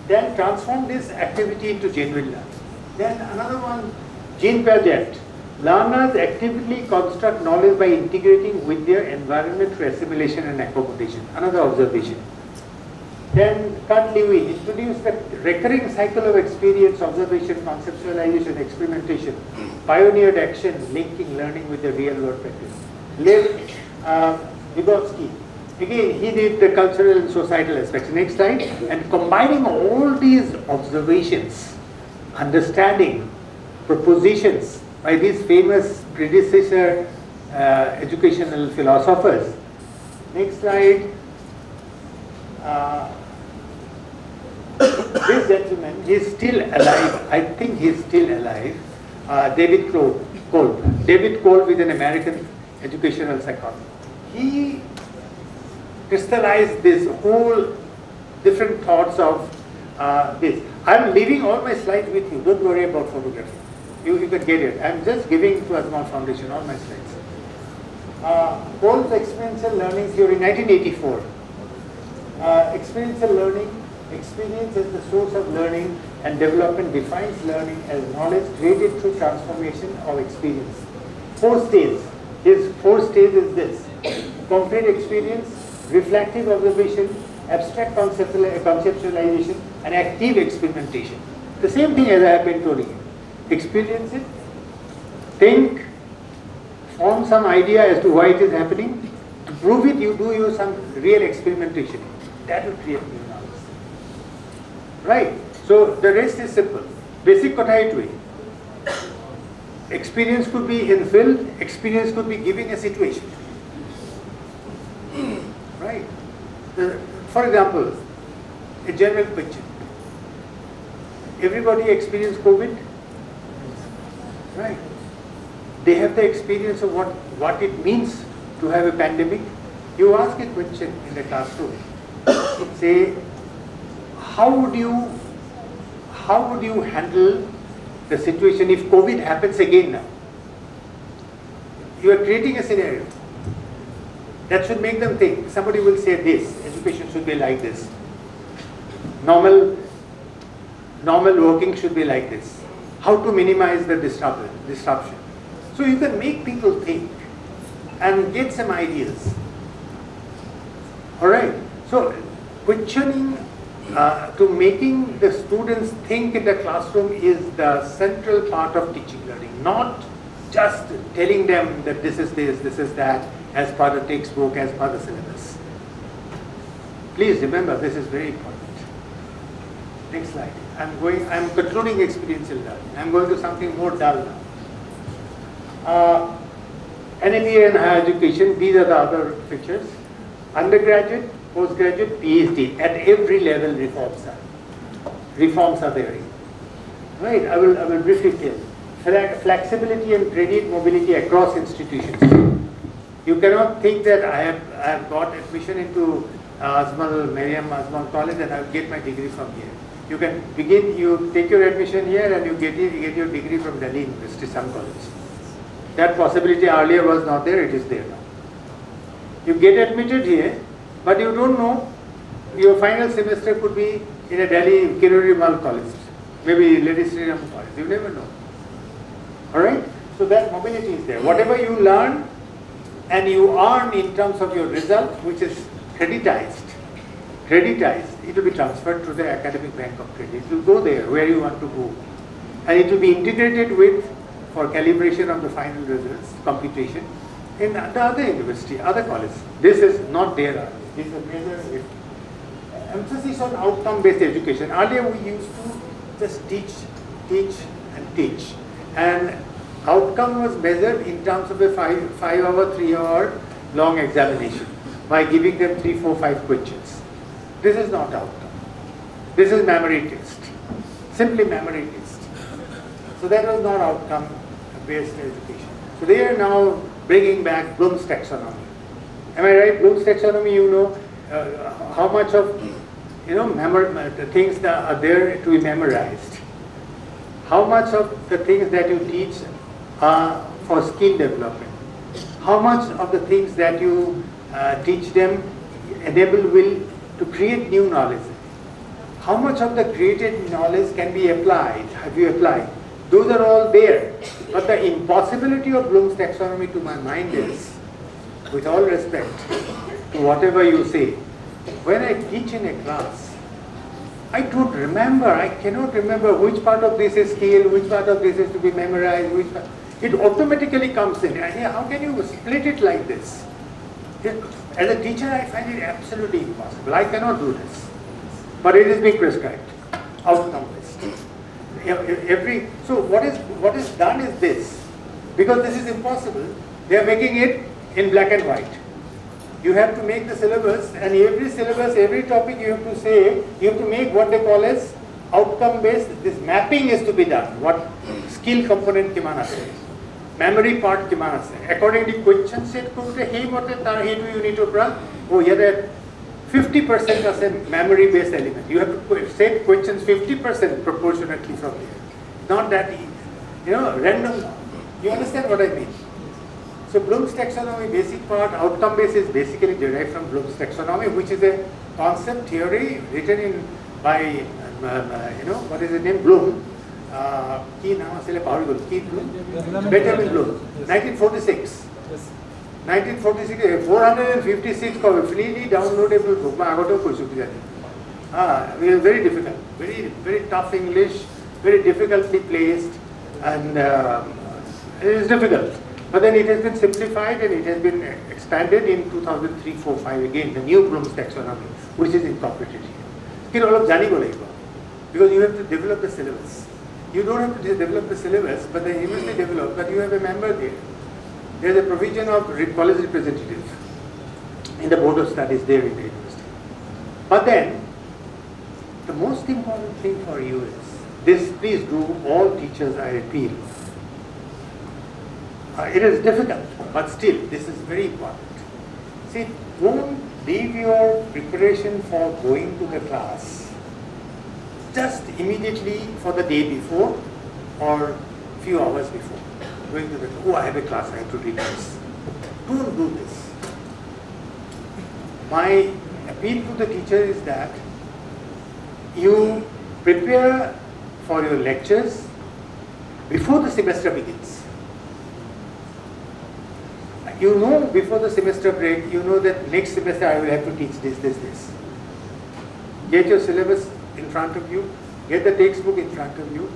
then transform this activity into genuine learning. Then another one, Jean Piaget. Learners actively construct knowledge by integrating with their environment through assimilation and accommodation. Another observation. Then Kurt Lewin introduced the recurring cycle of experience, observation, conceptualization, experimentation, pioneered action, linking learning with the real world practice. Lev Vygotsky, again he did the cultural and societal aspects. Next slide. And combining all these observations, understanding, propositions by these famous predecessor educational philosophers. Next slide. This gentleman, he's still alive. I think he's still alive. David Kolb. David Kolb is an American educational psychologist. He crystallized this whole different thoughts of this. I'm leaving all my slides with you. Don't worry about photography. You can get it. I'm just giving to AjmalFoundation all my slides. Kolb's experiential learning theory, 1984. Experiential learning. Experience is the source of learning, and development defines learning as knowledge created through transformation of experience. 4 stages. His 4 stages is this: concrete experience, reflective observation, abstract conceptualization, and active experimentation. The same thing as I have been telling you. Experience it, think, form some idea as to why it is happening. To prove it, you do some real experimentation. That will create new knowledge. Right? So the rest is simple. Basic Kothai. Experience could be in field, experience could be giving a situation. Right? For example, a general question. Everybody experienced COVID? Right? They have the experience of what it means to have a pandemic. You ask a question in the classroom. Say, how would you handle the situation if COVID happens again now? You are creating a scenario. That should make them think. Somebody will say this, education should be like this. Normal working should be like this. How to minimize the disruption. So you can make people think and get some ideas. Alright, so questioning to making the students think in the classroom is the central part of teaching learning, not just telling them that this is this, this is that, as per the textbook, as per the syllabus. Please remember, this is very important. Next slide. I'm concluding experiential learning. I'm going to something more dull now. NABA and higher education, these are the other pictures. Undergraduate, postgraduate, PhD, at every level reforms are there. Right, I will briefly tell. Flexibility and credit mobility across institutions. You cannot think that I have got admission into Ajmal, Maryam, Ajmal College and I'll get my degree from here. You can begin, you take your admission here and you get your degree from Delhi University, some college. That possibility earlier was not there, it is there now. You get admitted here, but you don't know, your final semester could be in a Delhi Kiruri Mal college, maybe Lady Sri Ram college, you never know. Alright? So that mobility is there. Whatever you learn and you earn in terms of your result, which is creditized, it will be transferred to the academic bank of credit. It will go there where you want to go. And it will be integrated with, for calibration of the final results, computation, in the other university, other colleges. This is not there. This is a major emphasis on outcome-based education. Earlier we used to just teach, and teach. And outcome was measured in terms of a 5-hour, 3-hour long examination by giving them 3, 4, 5 questions. This is not outcome. This is memory test. Simply memory test. So that was not outcome-based education. So they are now bringing back Bloom's taxonomy. Am I right? Bloom's taxonomy, you know how much of the things that are there to be memorized. How much of the things that you teach are for skill development. How much of the things that you teach them enable will to create new knowledge. How much of the created knowledge can be applied? Have you applied? Those are all there. But the impossibility of Bloom's taxonomy to my mind is, with all respect to whatever you say, when I teach in a class, I don't remember, I cannot remember which part of this is skill, which part of this is to be memorized, it automatically comes in. How can you split it like this? As a teacher, I find it absolutely impossible. I cannot do this. But it is being prescribed, outcome-based. So what is done is this. Because this is impossible, they are making it in black and white. You have to make the syllabus, and every syllabus, every topic you have to say, you have to make what they call as outcome based, this mapping is to be done. What skill component kiman ase, memory part kiman ase. According to question set korte hey mote tar hey unit opra oh here 50% ase memory based element. You have to set questions 50% proportionately from here. Not that random. You understand what I mean? So Bloom's taxonomy basic part, outcome based is basically derived from Bloom's taxonomy, which is a concept theory written in by what is his name, Bloom. Ki naam asile pahari gol. Ki Bloom? Benjamin Bloom. 1946. 1946, 456 freely downloadable book. I got to very difficult, very tough English, very difficultly placed, and it is difficult. But then it has been simplified and it has been expanded in 2003, 4, 5 again, the new Bloom's taxonomy, which is incorporated here. Because you have to develop the syllabus. You don't have to develop the syllabus, but the university develops, but you have a member there. There is a provision of college representative in the board of studies there in the university. But then, the most important thing for you is, this please do, all teachers I appeal. It is difficult, but still, this is very important. See, don't leave your preparation for going to the class just immediately for the day before or few hours before. Going to the class, I have a class, I have to read this. Don't do this. My appeal to the teacher is that you prepare for your lectures before the semester begins. You know before the semester break, you know that next semester I will have to teach this. Get your syllabus in front of you, get the textbook in front of you.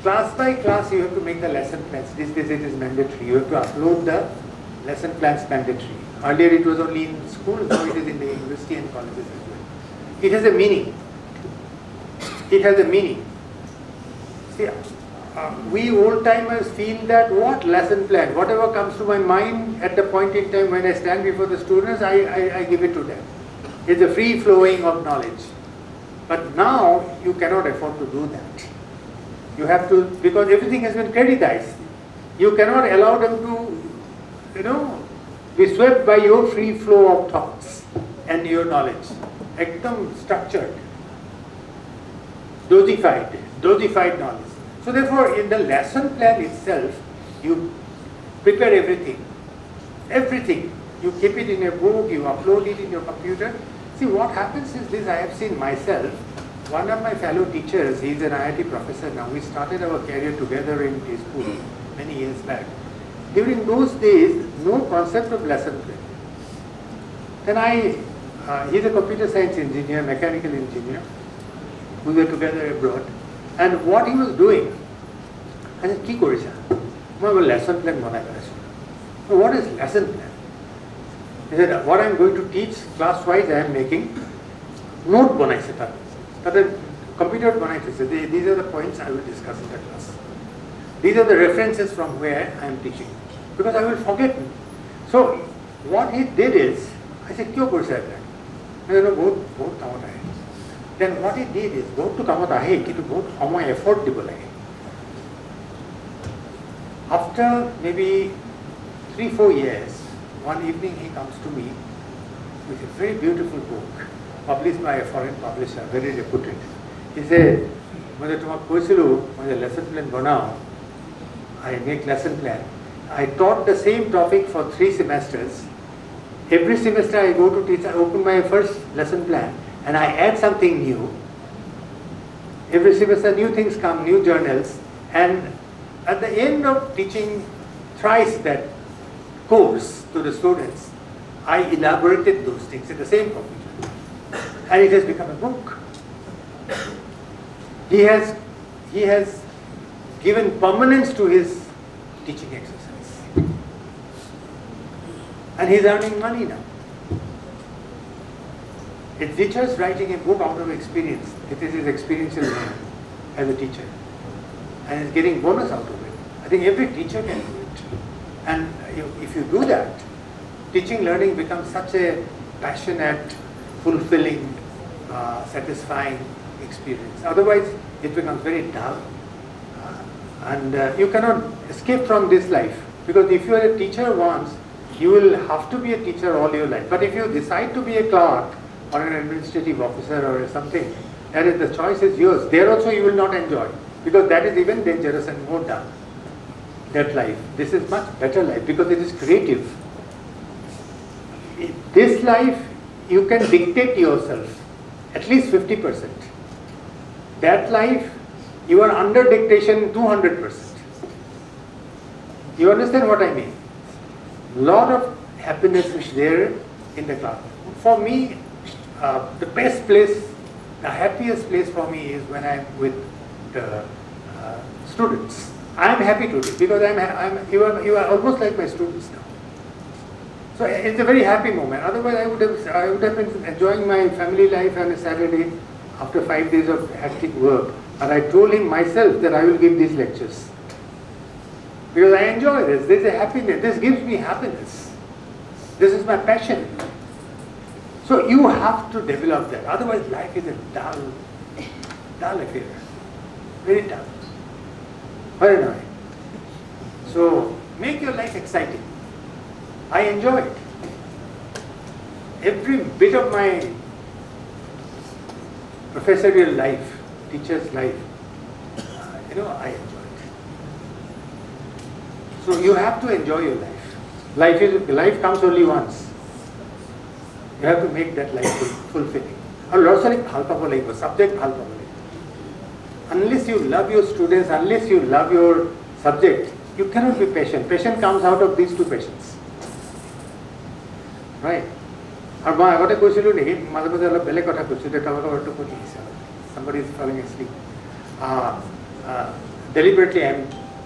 Class by class you have to make the lesson plans. This it is mandatory. You have to upload the lesson plans mandatory. Earlier it was only in school, now it is in the university and colleges as well. It has a meaning. It has a meaning. See, we old timers feel that what lesson plan, whatever comes to my mind at the point in time when I stand before the students, I give it to them. It's a free flowing of knowledge. But now you cannot afford to do that. You have to, because everything has been creditized. You cannot allow them to, be swept by your free flow of thoughts and your knowledge. Ekdam structured, dosified knowledge. So therefore, in the lesson plan itself, you prepare everything. Everything. You keep it in a book, you upload it in your computer. See, what happens is this, I have seen myself. One of my fellow teachers, he is an IIT professor now. We started our career together in his school many years back. During those days, no concept of lesson plan. Then he's a computer science engineer, mechanical engineer. We were together abroad. And what he was doing, I said, "Ki korisha? I have a lesson plan banai karachu." So what is lesson plan? He said, "What I am going to teach class-wise, I am making note banaise ta. Tate computer banaise. These are the points I will discuss in the class. These are the references from where I am teaching, because I will forget." So what he did is, I said, "Kyo korisha hai?" I said, "No, bahut kamot hai." Then what he did is, बहुत तो कामत आहे कि तो बहुत समय effort दिबो लगे. After maybe 3-4 years, one evening he comes to me with a very beautiful book published by a foreign publisher, very reputed. He said, "मुझे तुम्हारा कोशिलो, मुझे lesson plan बनाओ. I make lesson plan. I taught the same topic for 3 semesters. Every semester I go to teach, I open my first lesson plan. And I add something new. Every semester new things come, new journals. And at the end of teaching thrice that course to the students, I elaborated those things in the same computer. And it has become a book. He has given permanence to his teaching exercise. And he's earning money now. A teacher is writing a book out of experience. It is his experiential learning as a teacher. And is getting bonus out of it. I think every teacher can do it. And if you do that, teaching learning becomes such a passionate, fulfilling, satisfying experience. Otherwise, it becomes very dull. And you cannot escape from this life. Because if you are a teacher once, you will have to be a teacher all your life. But if you decide to be a clerk or an administrative officer or something, that is, the choice is yours. There also you will not enjoy. Because that is even dangerous and more dull. That life. This is much better life because it is creative. This life, you can dictate yourself, at least 50%. That life, you are under dictation 200%. You understand what I mean? Lot of happiness is there in the class. For me, the best place, the happiest place for me is when I'm with the students. I'm happy today because you are almost like my students now. So it's a very happy moment. Otherwise, I would have been enjoying my family life on a Saturday after 5 days of hectic work. And I told him myself that I will give these lectures because I enjoy this. There's a happiness. This gives me happiness. This is my passion. So you have to develop that. Otherwise, life is a dull affair. Very dull. Very annoying. So make your life exciting. I enjoy it. Every bit of my professorial life, teacher's life, I enjoy it. So you have to enjoy your life. Life comes only once. You have to make that life fulfilling. Subject unless you love your students, unless you love your subject, you cannot be patient. Passion comes out of these two passions. Right? Somebody is falling asleep. Deliberately,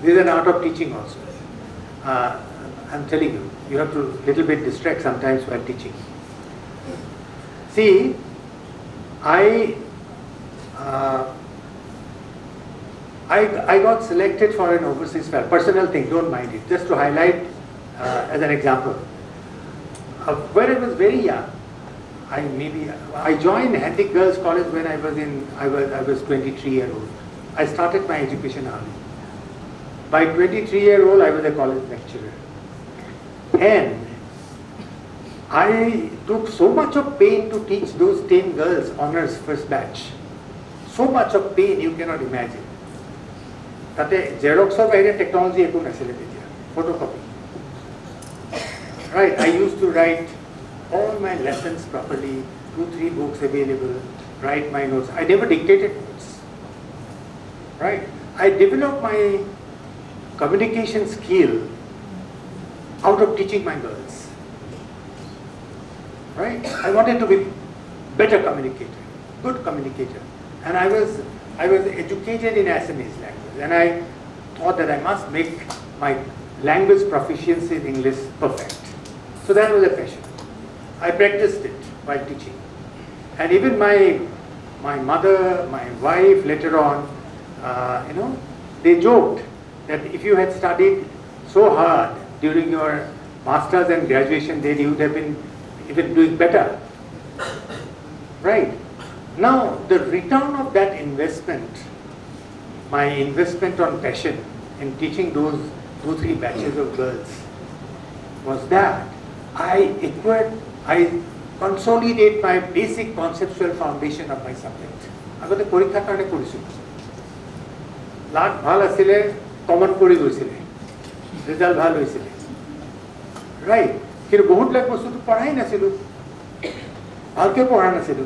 this is an art of teaching also. I'm telling you, you have to little bit distract sometimes while teaching. See, I got selected for an overseas fellow. Personal thing, don't mind it. Just to highlight as an example. When I was very young, I joined Handy Girls College when I was 23 years old. I started my education early. By 23 years old, I was a college lecturer. And I took so much of pain to teach those 10 girls, honors first batch. So much of pain you cannot imagine. Tate Xerox or technology photocopy. Right, I used to write all my lessons properly, 2-3 books available, write my notes. I never dictated notes. Right, I developed my communication skill out of teaching my girls. Right, I wanted to be better communicator, good communicator, and I was educated in Assamese language, and I thought that I must make my language proficiency in English perfect. So that was a passion. I practiced it while teaching. And even my mother, my wife later on, they joked that if you had studied so hard during your master's and graduation, then you would have been even doing better. Right? Now, the return of that investment, my investment on passion in teaching those 2-3 batches of girls, was that I consolidate my basic conceptual foundation of my subject. আগতে পরীক্ষাৰ কাৰণে কৰিছিল লাগ ভাল আছিল common কৰি গৈছিল result ভাল হৈছিল ৰাইট কিন্তু বহুত লাগ বস্তুটো পঢ়াই নাছিল ভালকে পঢ়া নাছিল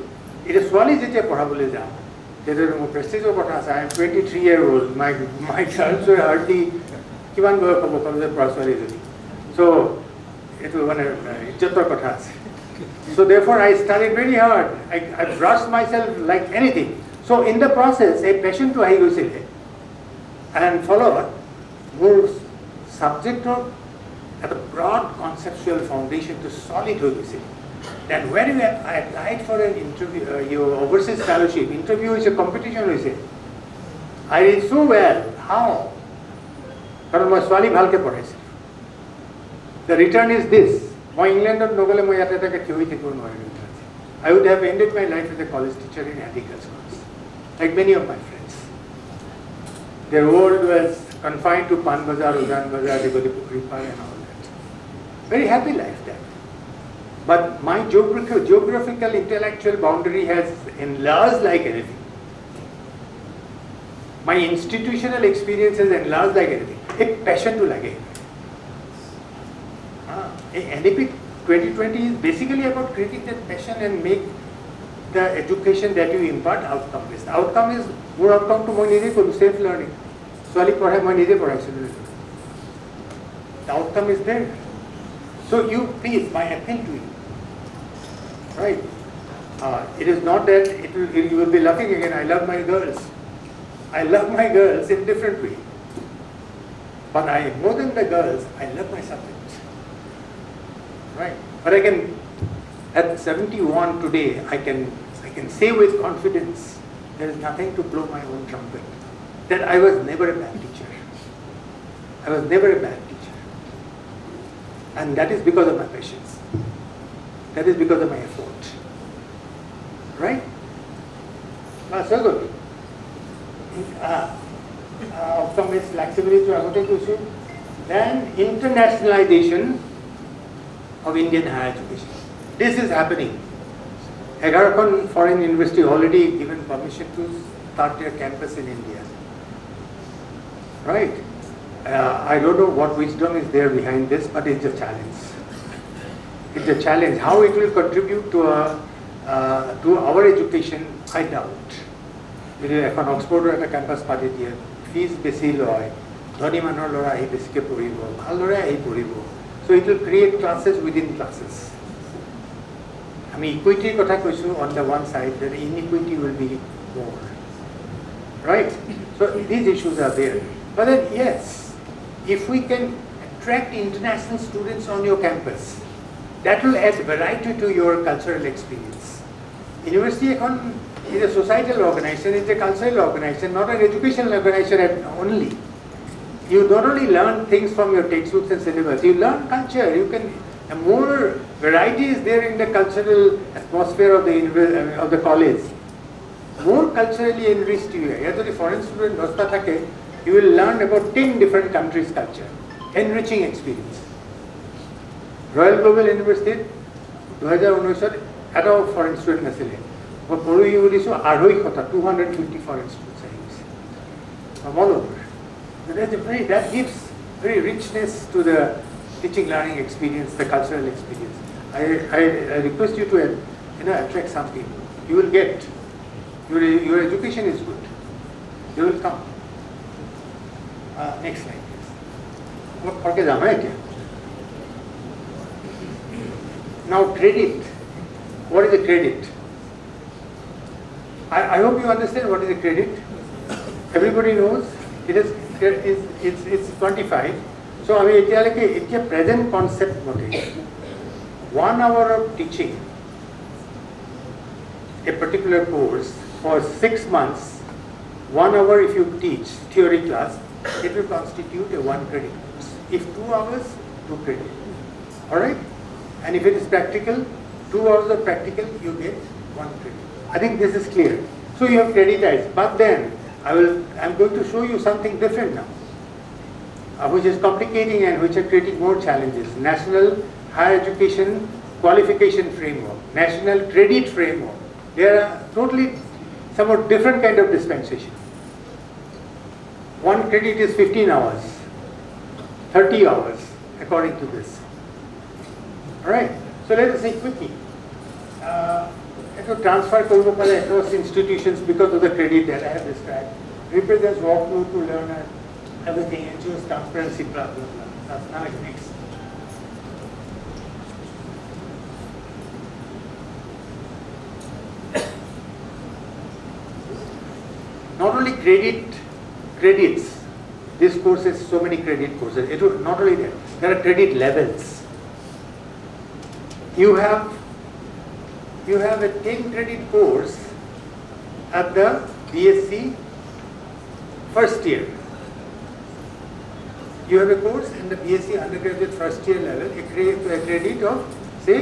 এটা ছোৱালী যেতিয়া পঢ়াবলৈ যাওঁ তেতিয়া মোৰ প্ৰেষ্টিজৰ কথা আছে I am 23 years old my girls were hardly কিমান বয়স হ'ব কলেজৰ পৰা ছোৱালী যদি so it was one ইজ্জতৰ কথা আছে. So therefore I studied very hard. I brushed myself like anything. So in the process, a passion to ahi goisile and followed more subject at a broad conceptual foundation to solid hoi goisile. Then when I applied for an interview, your overseas fellowship interview is a competition hoise. I did so well. How? Karon moi swali bhalke পঢ়াইছিল. The return is this. My England and Nogale I would have ended my life as a college teacher in Handy Girls College. like many of my friends. Their world was confined to Pan Bazar, Udan Bazar, Dibrugarh and all that. Very happy life there. But my geographical intellectual boundary has enlarged like anything. My institutional experience has enlarged like anything. A passion to lage. NAP 2020 is basically about creating that passion and make the education that you impart outcome based. Outcome is more outcome to moi nije koru self learning. Swali padhai moi nije padhaisilu. The outcome is there. So you please, my appeal to you, right? It is not that you will be laughing again. I love my girls. I love my girls in different way. But more than the girls, I love my subjects. Right? But I can, at 71 today, I can say with confidence, there is nothing to blow my own trumpet, that I was never a bad teacher. I was never a bad teacher. And that is because of my patience. That is because of my effort. Right? So good. Outcome-based flexibility, then internationalization of Indian higher education. This is happening. 11 foreign university already given permission to start their campus in India. Right? I don't know what wisdom is there behind this, but it's a challenge. It's a challenge. How it will contribute to our education, I doubt. এখন অক্সফোর্ডৰ এটা campus পাতি দিয়ে, ফিজ বেছি লয়, ধনী মানুহৰ ল'ৰা আহি বেছিকৈ পঢ়িব, ভাল ল'ৰাই আহি পঢ়িব. So it will create classes within classes. আমি ইকুইটিৰ কথা কৈছোঁ on the one side, that inequity will be more. Right? So these issues are there. But then yes, if we can attract international students on your campus, that will add variety to your cultural experience. University is a societal organization, it's a cultural organization, not an educational organization only. You not only learn things from your textbooks and syllabus, you learn culture. You can, more variety is there in the cultural atmosphere of the college. More culturally enriched you are. If the foreign student dosta thake, you will learn about 10 different countries' culture. Enriching experience. Royal Global University, 2019 এটা foreign student asile. But Puru Yudiso Aroi Kota, 250 foreign students all over. So that gives very richness to the teaching learning experience, the cultural experience. I request you to attract some people. You will get, your education is good. They will come. Next slide, please. Now credit. What is a credit? I hope you understand what is a credit. Everybody knows it is. It's quantified. So I mean, it's a present concept. 1 hour of teaching a particular course for 6 months. 1 hour if you teach theory class, it will constitute a 1 credit course. If 2 hours, 2 credit. All right. And if it is practical, 2 hours of practical, you get 1 credit. I think this is clear. So you have creditized, but then I'm going to show you something different now, which is complicating and which are creating more challenges. National Higher Education Qualification Framework, National Credit Framework. They are totally somewhat different kind of dispensation. 1 credit is 15 hours, 30 hours, according to this. All right. So let us see quickly. Transfer across institutions because of the credit that I have described. Represents walkthrough to learn everything, ensures transparency, blah, blah, blah. That's now it makes. Not only credits, this course has so many credit courses. It was not only that, there are credit levels. You have a 10 credit course at the BSc first year. You have a course in the BSc undergraduate first year level, a credit of say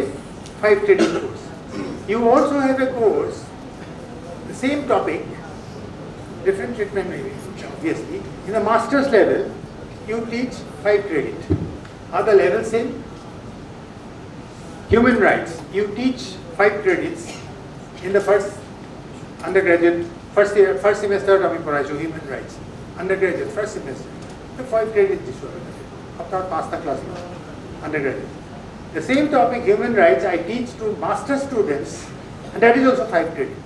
5 credit course. You also have a course, the same topic, Different treatment maybe, obviously. In the master's level, you teach 5 credit. Are the levels same? Human rights, you teach 5 credits in the first undergraduate, first semester of human rights. Undergraduate, first semester. The 5 credits this one. After master class, undergraduate. The same topic, human rights, I teach to master students, and that is also 5 credit.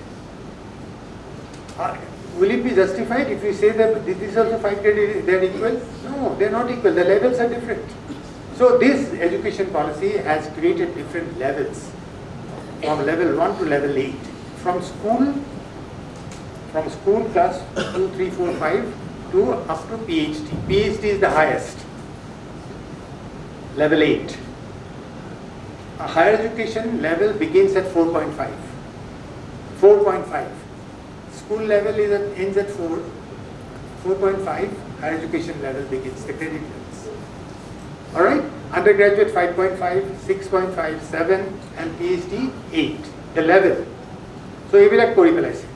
Will it be justified if we say that this is also 5 credit, they are equal? No, they are not equal. The levels are different. So this education policy has created different levels, from level 1 to level 8. From school class 2, 3, 4, 5 to up to PhD. PhD is the highest, level 8. A higher education level begins at 4.5. 4.5. School level ends at 4. 4.5. Higher education level begins, the credit levels. Alright? Undergraduate 5.5, 6.5, 7, and PhD 8. The level. So, you will have correlation.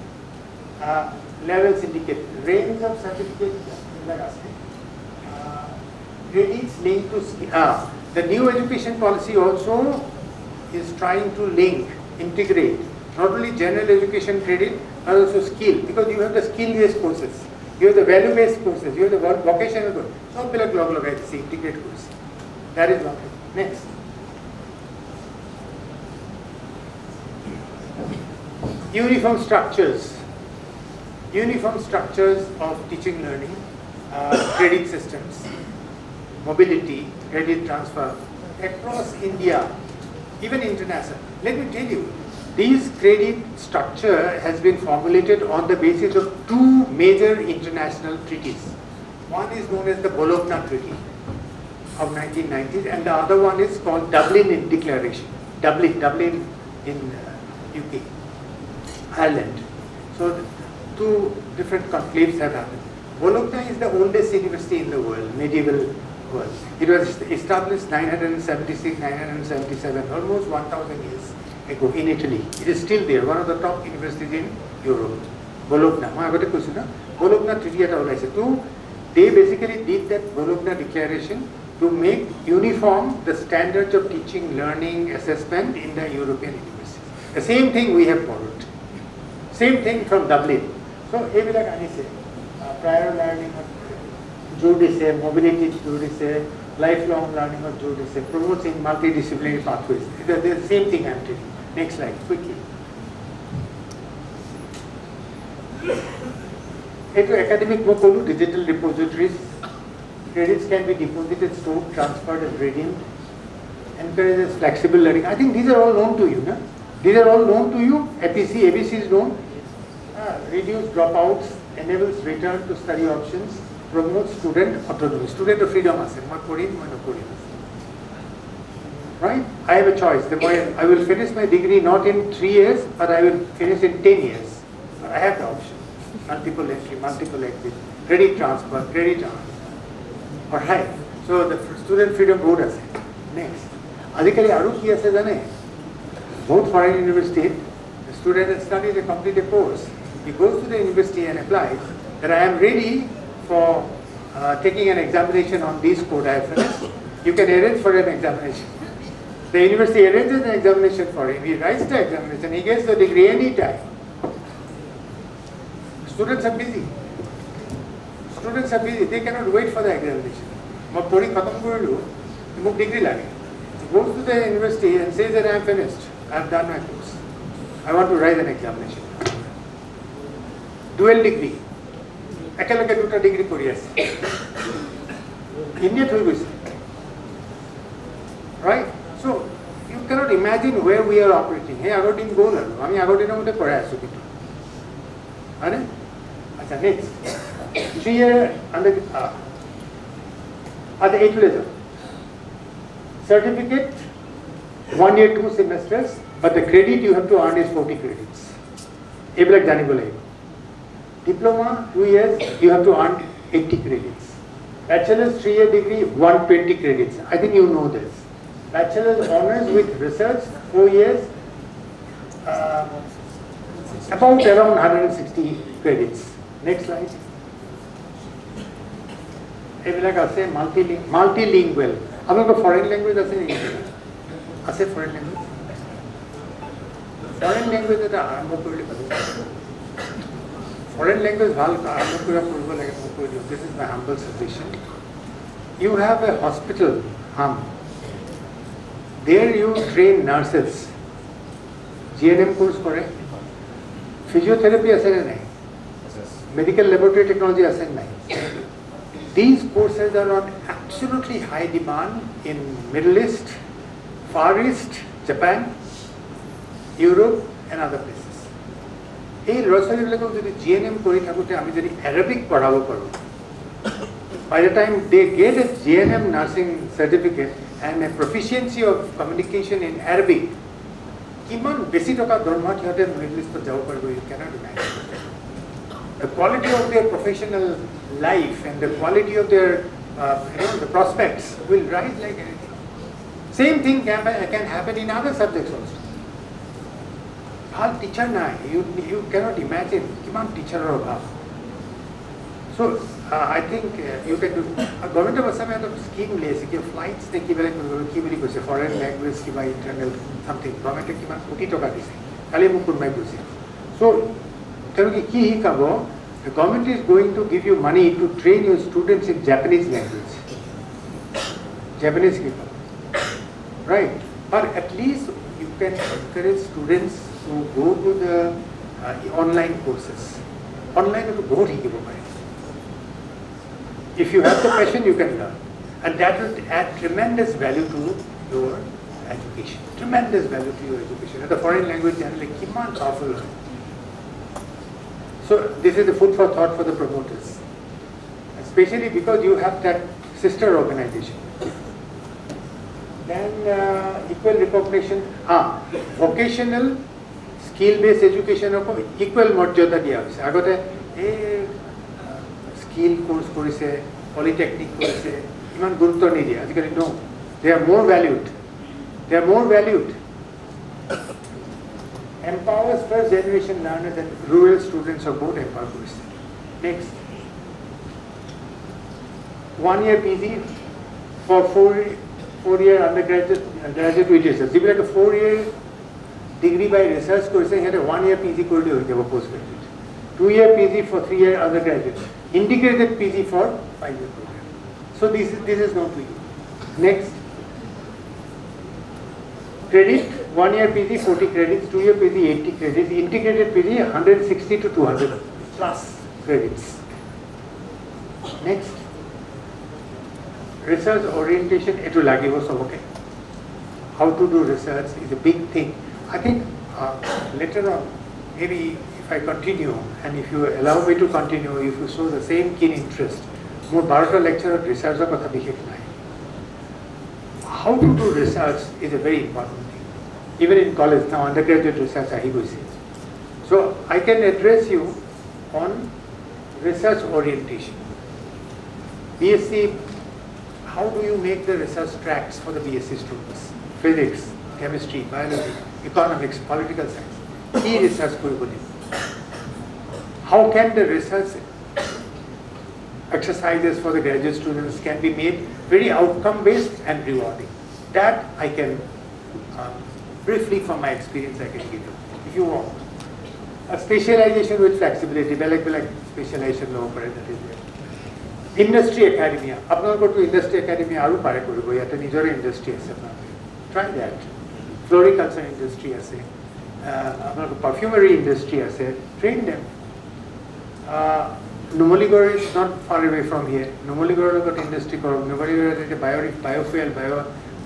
Levels indicate range of certificates. Credits linked to skill. The new education policy also is trying to link, integrate not only general education credit but also skill, because you have the skill-based courses, you have the value-based courses, you have the vocational courses. So, integrate course. That is one thing. Next. Uniform structures. Uniform structures of teaching learning, credit systems, mobility, credit transfer across India, even international. Let me tell you, this credit structure has been formulated on the basis of 2 major international treaties. One is known as the Bologna Treaty of 1990s, and the other one is called Dublin Declaration. Dublin in UK, Ireland. So 2 different conclaves have happened. Bologna is the oldest university in the world, medieval world. It was established 976, 977, almost 1000 years ago in Italy. It is still there, one of the top universities in Europe. Bologna. Bologna Treaty at all. They basically did that Bologna Declaration to make uniform the standards of teaching, learning, assessment in the European universities. The same thing we have followed. Same thing from Dublin. So, prior learning of Judice, mobility Judice, lifelong learning of Judice, promotes in multidisciplinary pathways. The same thing I am telling you. Next slide, quickly. Academic digital repositories. Credits can be deposited, stored, transferred, and redeemed. Encourages flexible learning. I think these are all known to you. No? These are all known to you. APC, ABC is known. Reduce dropouts, enables return to study options, promotes student autonomy. Student of freedom. Right? I have a choice. I will finish my degree not in 3 years, but I will finish in 10 years. But I have the option. Multiple entry, multiple exit, credit transfer, credit on. Alright. So the student freedom board has it. Next. Adhikari Aru ki ase jane. Both foreign university, the student has studied a complete course. He goes to the university and applies that I am ready for taking an examination on this code I have finished. You can arrange for an examination. The university arranges an examination for him. He writes the examination. He gets the degree anytime. Students are busy. Students are busy. They cannot wait for the examination. Degree lage. He goes to the university and says that I am finished. I have done my course. I want to write an examination. Dual degree. Ekalage duta degree kori ase. India thoi goise. Right? So you cannot imagine where we are operating. Hey, ago din go lalo. Ami ago din mote pore asu kitu. Are? Acha next. 3 year under at the 8th level. Certificate 1 year 2 semesters, but the credit you have to earn is 40 credits. Eblak jani bole. Diploma 2 years you have to earn 80 credits. Bachelor's 3 year degree 120 credits. I think you know this. Bachelor's honors with research 4 years about around 160 credits. Next slide. এইবিলাক আছে multilingual. আপোনালোকৰ foreign language আছে নেকি? আছে foreign language? Foreign language এটা আৰম্ভ কৰিলে ভাল। Foreign language ভাল আৰম্ভ কৰিব লাগে মই কৈ দিওঁ। This is my humble suggestion. You have a hospital, there you train nurses. GNM course করে, physiotherapy আছে না নাই? Medical laboratory technology আছে না নাই? These courses are on absolutely high demand in Middle East, Far East, Japan, Europe and other places. এই ল'ৰা-ছোৱালীবিলাকক যদি GNM কৰি থাকোঁতে আমি যদি Arabic পঢ়াব পাৰোঁ, by the time they get a GNM nursing certificate and a proficiency of communication in Arabic, কিমান বেছি টকা দৰমহাত সিহঁতে Middle Eastত যাব পাৰিব, you cannot imagine. The quality of their professional life and the quality of their the prospects will rise like anything. Same thing can happen in other subjects also. Bhal teacher na, you cannot imagine kiman teacher or bhal. So I think you can do. Government of Assam has a scheme lays ki flights te kibali koise foreign language ki by internal something. Government kiman koti toka dise. Kali mukur mai koise. So the government is going to give you money to train your students in Japanese language. Japanese people. Right? But at least you can encourage students to go to the online courses. Online to go to if you have the passion, you can learn. And that will add tremendous value to your education. Tremendous value to your education. And the foreign language channel is powerful. So this is the food for thought for the promoters, especially because you have that sister organization. Then equal recognition, vocational skill-based education of equal morjada diya hoise. Agote skill course korise, polytechnic korise, iman gurutto nidiya. Ajikali no, they are more valued. They are more valued. Empowers first generation learners and rural students of both empowered. Next, 1 year PG for 4-year undergraduate and graduate research. If you like a 4-year degree by research course, you have a 1-year PG course postgraduate. 2-year PG for 3-year undergraduate. Integrated PG for 5-year program. So this is not to you. Next. Credit, 1-year PG 40 credits, 2-year PG 80 credits, integrated PG 160 to 200 plus credits. Next, research orientation, it will give us okay. How to do research is a big thing. I think later on, maybe if I continue and if you allow me to continue, if you show the same keen interest, more Bharata lecture of research of how to do research is a very important thing. Even in college, now undergraduate research, so I can address you on research orientation. BSc, how do you make the research tracks for the BSc students? Physics, chemistry, biology, economics, political science. Key research. How can the research exercises for the graduate students can be made very outcome based and rewarding? That I can briefly from my experience I can give you if you want. A specialization with flexibility, like specialization law that is there. Industry academia. Apnar go to industry academia aru pare koribo yata nijor industry ase apnar. Try that. Floriculture industry ase. Apnar perfumery industry ase. Train them. Numaligarh is not far away from here. Numaligarh got industry korok. Numaligarh is a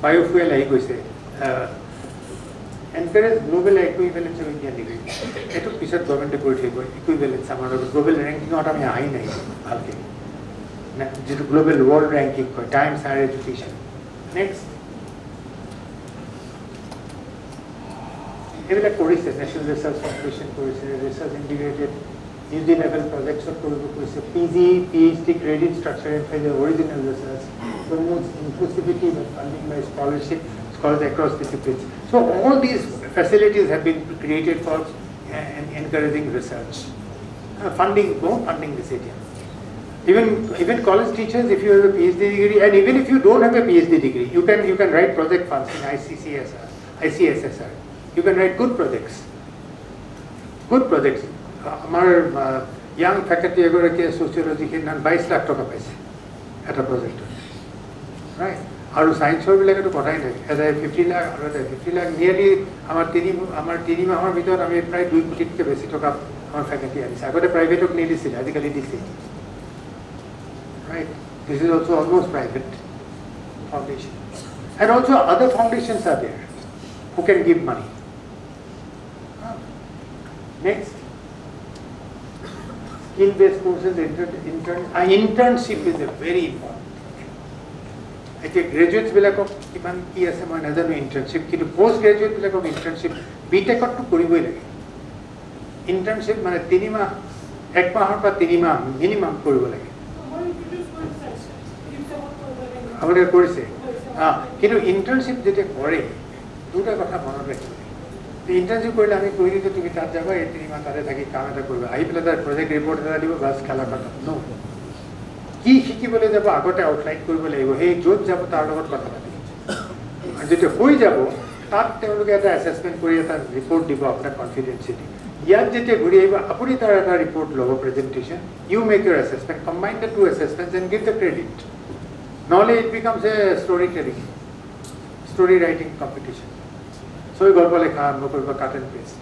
biofuel ahi goise. Encourage global equivalence of Indian degree. Eto pisat government kori thebo equivalence amar global ranking ota ami ahi nahi bhalke. Na jeto global world ranking ko times higher education. Next. Evila korise national research foundation korise research integrated UG level projects of PG, PhD credit structure and the original research, promotes inclusivity by funding by scholarship, scholars across disciplines. So all these facilities have been created for encouraging research. funding, more funding this area. Even college teachers, if you have a PhD degree, and even if you don't have a PhD degree, you can write project funds in ICSSR. You can write good projects. Good projects. Our young faculty agora sociology ke nan 22 lakh taka paise at a project. Right? Our science or like to kotai nai. As I 50 lakh nearly our tini mahar bhitor ami pray 2 koti ke besi taka our faculty ani. Agora private ok nearly sil adikali this. Right? This is also almost private foundation. And also other foundations are there who can give money. Next, skill-based courses, internship is a very important. Graduates will have internship, postgraduate will have internship. BTech to Kuribui. Internship means 3 months, 1 month or 3 months minimum Kuribui. আমাদের করেছে কিন্তু internship যেটা করে দুটা কথা মনে রাখবে internship করলে আমি কই দিতে তুমি তার যাবা এই 3 মাস তারে থাকি কাম এটা করবে আই প্লাস প্রজেক্ট রিপোর্ট এটা দিব বাস খেলা কথা নো কি শিখি বলে যাব আগতে আউটলাইন করব লাগিব এই যত যাব তার লগত কথা পাতি আর যেটা হই যাব তার তেওঁলোকে এটা অ্যাসেসমেন্ট কৰি এটা রিপোর্ট দিব আপনার কনফিডেন্সিয়ালি ইয়াত যেটা ঘুরি আইবা আপুনি তার এটা রিপোর্ট লব presentation you make your assessment combine the two assessments and give the credit Normally it becomes a story writing competition. So you go to cut and paste.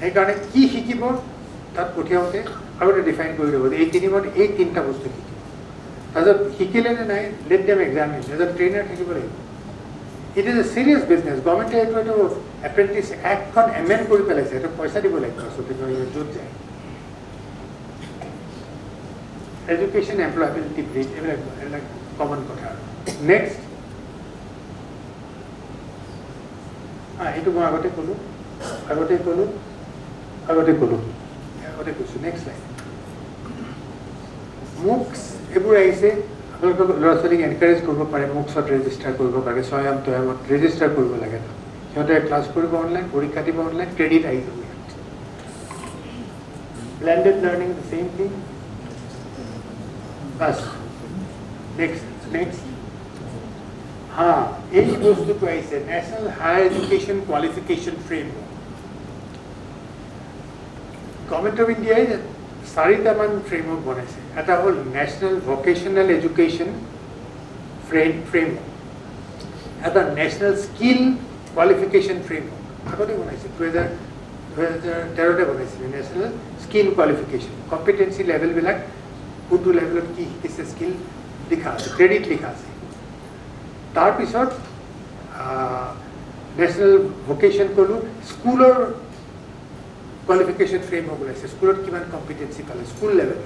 এই কারণে কি শিকিব তাত পঠিয়াওতে আৰু ডিফাইন কৰি দিব এই তিনিটা বস্তু শিকিব তাৰপিছত শিকিলে নে নাই লেট দেম এক্সামিন এজন ট্ৰেইনাৰ থাকিব লাগিব ইট ইজ এ চিৰিয়াছ বিজনেছ গভৰ্ণমেণ্টে এইটো এপ্ৰেণ্টিছ এক্টখন এমেণ্ড কৰি পেলাইছে এইটো পইচা দিব লাগিব আচলতে য'ত যায় Education, employability, bridge, like common kotha. Next, itu mo agote kolu. Next slide. MOOCs, ebur aise, apnalok lorasari encourage korbo pare MOOCs register korbo pare, soyam toyamot register korbo lage na. Sihote class koribo online, porikha dibo online, credit aise. Blended learning, the same thing. Bas. Next. এই বস্তুটো আইছে national higher education qualification framework government of ইন্ডিয়ায় 4টা মান framework বনাইছে এটা হল national vocational education framework এটা ন্যাশনাল স্কিল কোয়ালিফিকেশন ফ্রেমওয়ার্ক আগতে বনাইছে 2013 বনাইছে national skill qualification competency level বিলাক কোনটো লেভেলত কি কিছে স্কিল লিখা আছে ক্রেডিট লিখা আছে তার পিছত ন্যাশনাল ভোকেশন করলো স্কুলের কোয়ালিফিকেশন ফ্রেমওয়ার্ক ওলাইছে স্কুলত কিমান কম্পিটেন্সি পালে স্কুল লেভেল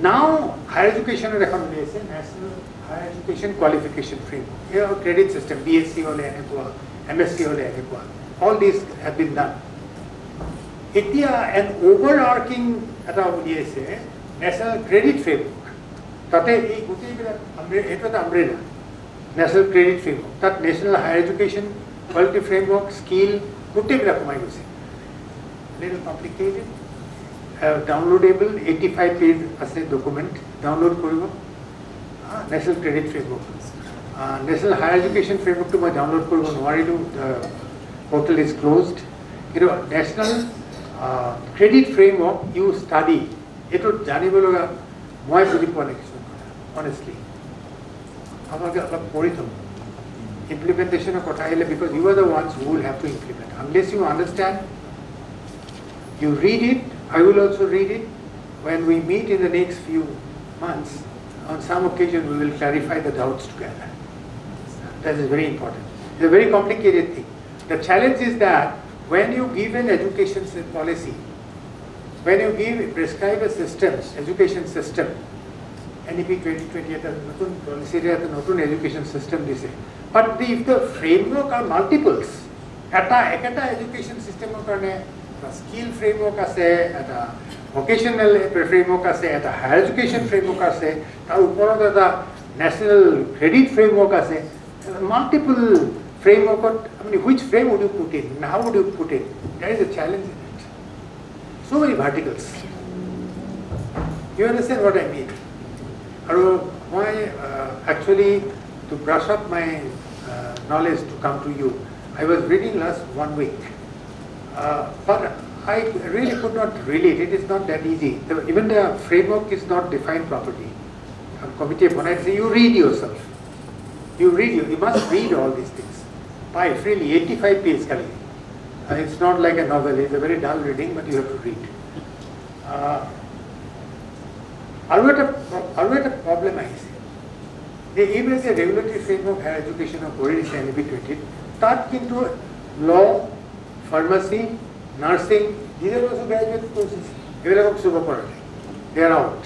নাও হায়ার এডুকেশনের এখন উলিয়াইছে national higher education qualification framework এর ক্রেডিট সিস্টেম বিএসসি হলে এনেকুৱা এমএসসি হলে এনেকুৱা all this have been done এতিয়া এন ওভারআর্কিং এটা উলিয়াইছে ন্যাশনাল ক্রেডিট ফ্রেমওয়ার্ক তাতে এই গোটেইবিলাক এটা আমব্রেলা ন্যাশনাল ক্রেডিট ফ্রেমওয়ার্ক তাত national higher education quality framework skill গোটেইবিলাক সোমাই গৈছে little complicated downloadable 85 page আছে document download কৰিব national credit framework national higher education framework to মই ডাউনলোড কৰিব নোৱাৰিলো portal is closed কিন্তু national credit framework you study এটো জানিব লগা মই বুজি পোৱা নাই কিছু honestly আপোনালোকে অলপ পঢ়ি থম implementation কথা আহিলে because you are the ones who will have to implement unless you understand you read it I will also read it when we meet in the next few months on some occasion we will clarify the doubts together that is very important it's a very complicated thing the challenge is that when you give an education policy when you prescribe a education system NEP 2020 at a policy at a education system দিছে but if the framework are multiples ekata education system karone skill framework আছে এটা vocational framework আছে এটা higher education framework আছে তার উপৰত এটা national credit framework আছে multiple framework I mean which frame would you put in and how would you put it there is a challenge in it so so many verticals. You understand what I mean? Why actually to brush up my knowledge to come to you, I was reading last 1 week, but I really could not relate. It is not that easy. Even the framework is not defined properly. Committee say you read yourself. You must read all these things. By freely 85 pages. It's not like a novel. It's a very dull reading, but you have to read. Are we at a problem? I say. The even the regulatory framework higher education of NAP 20, start into law, pharmacy, nursing. These are also graduate courses. They are out.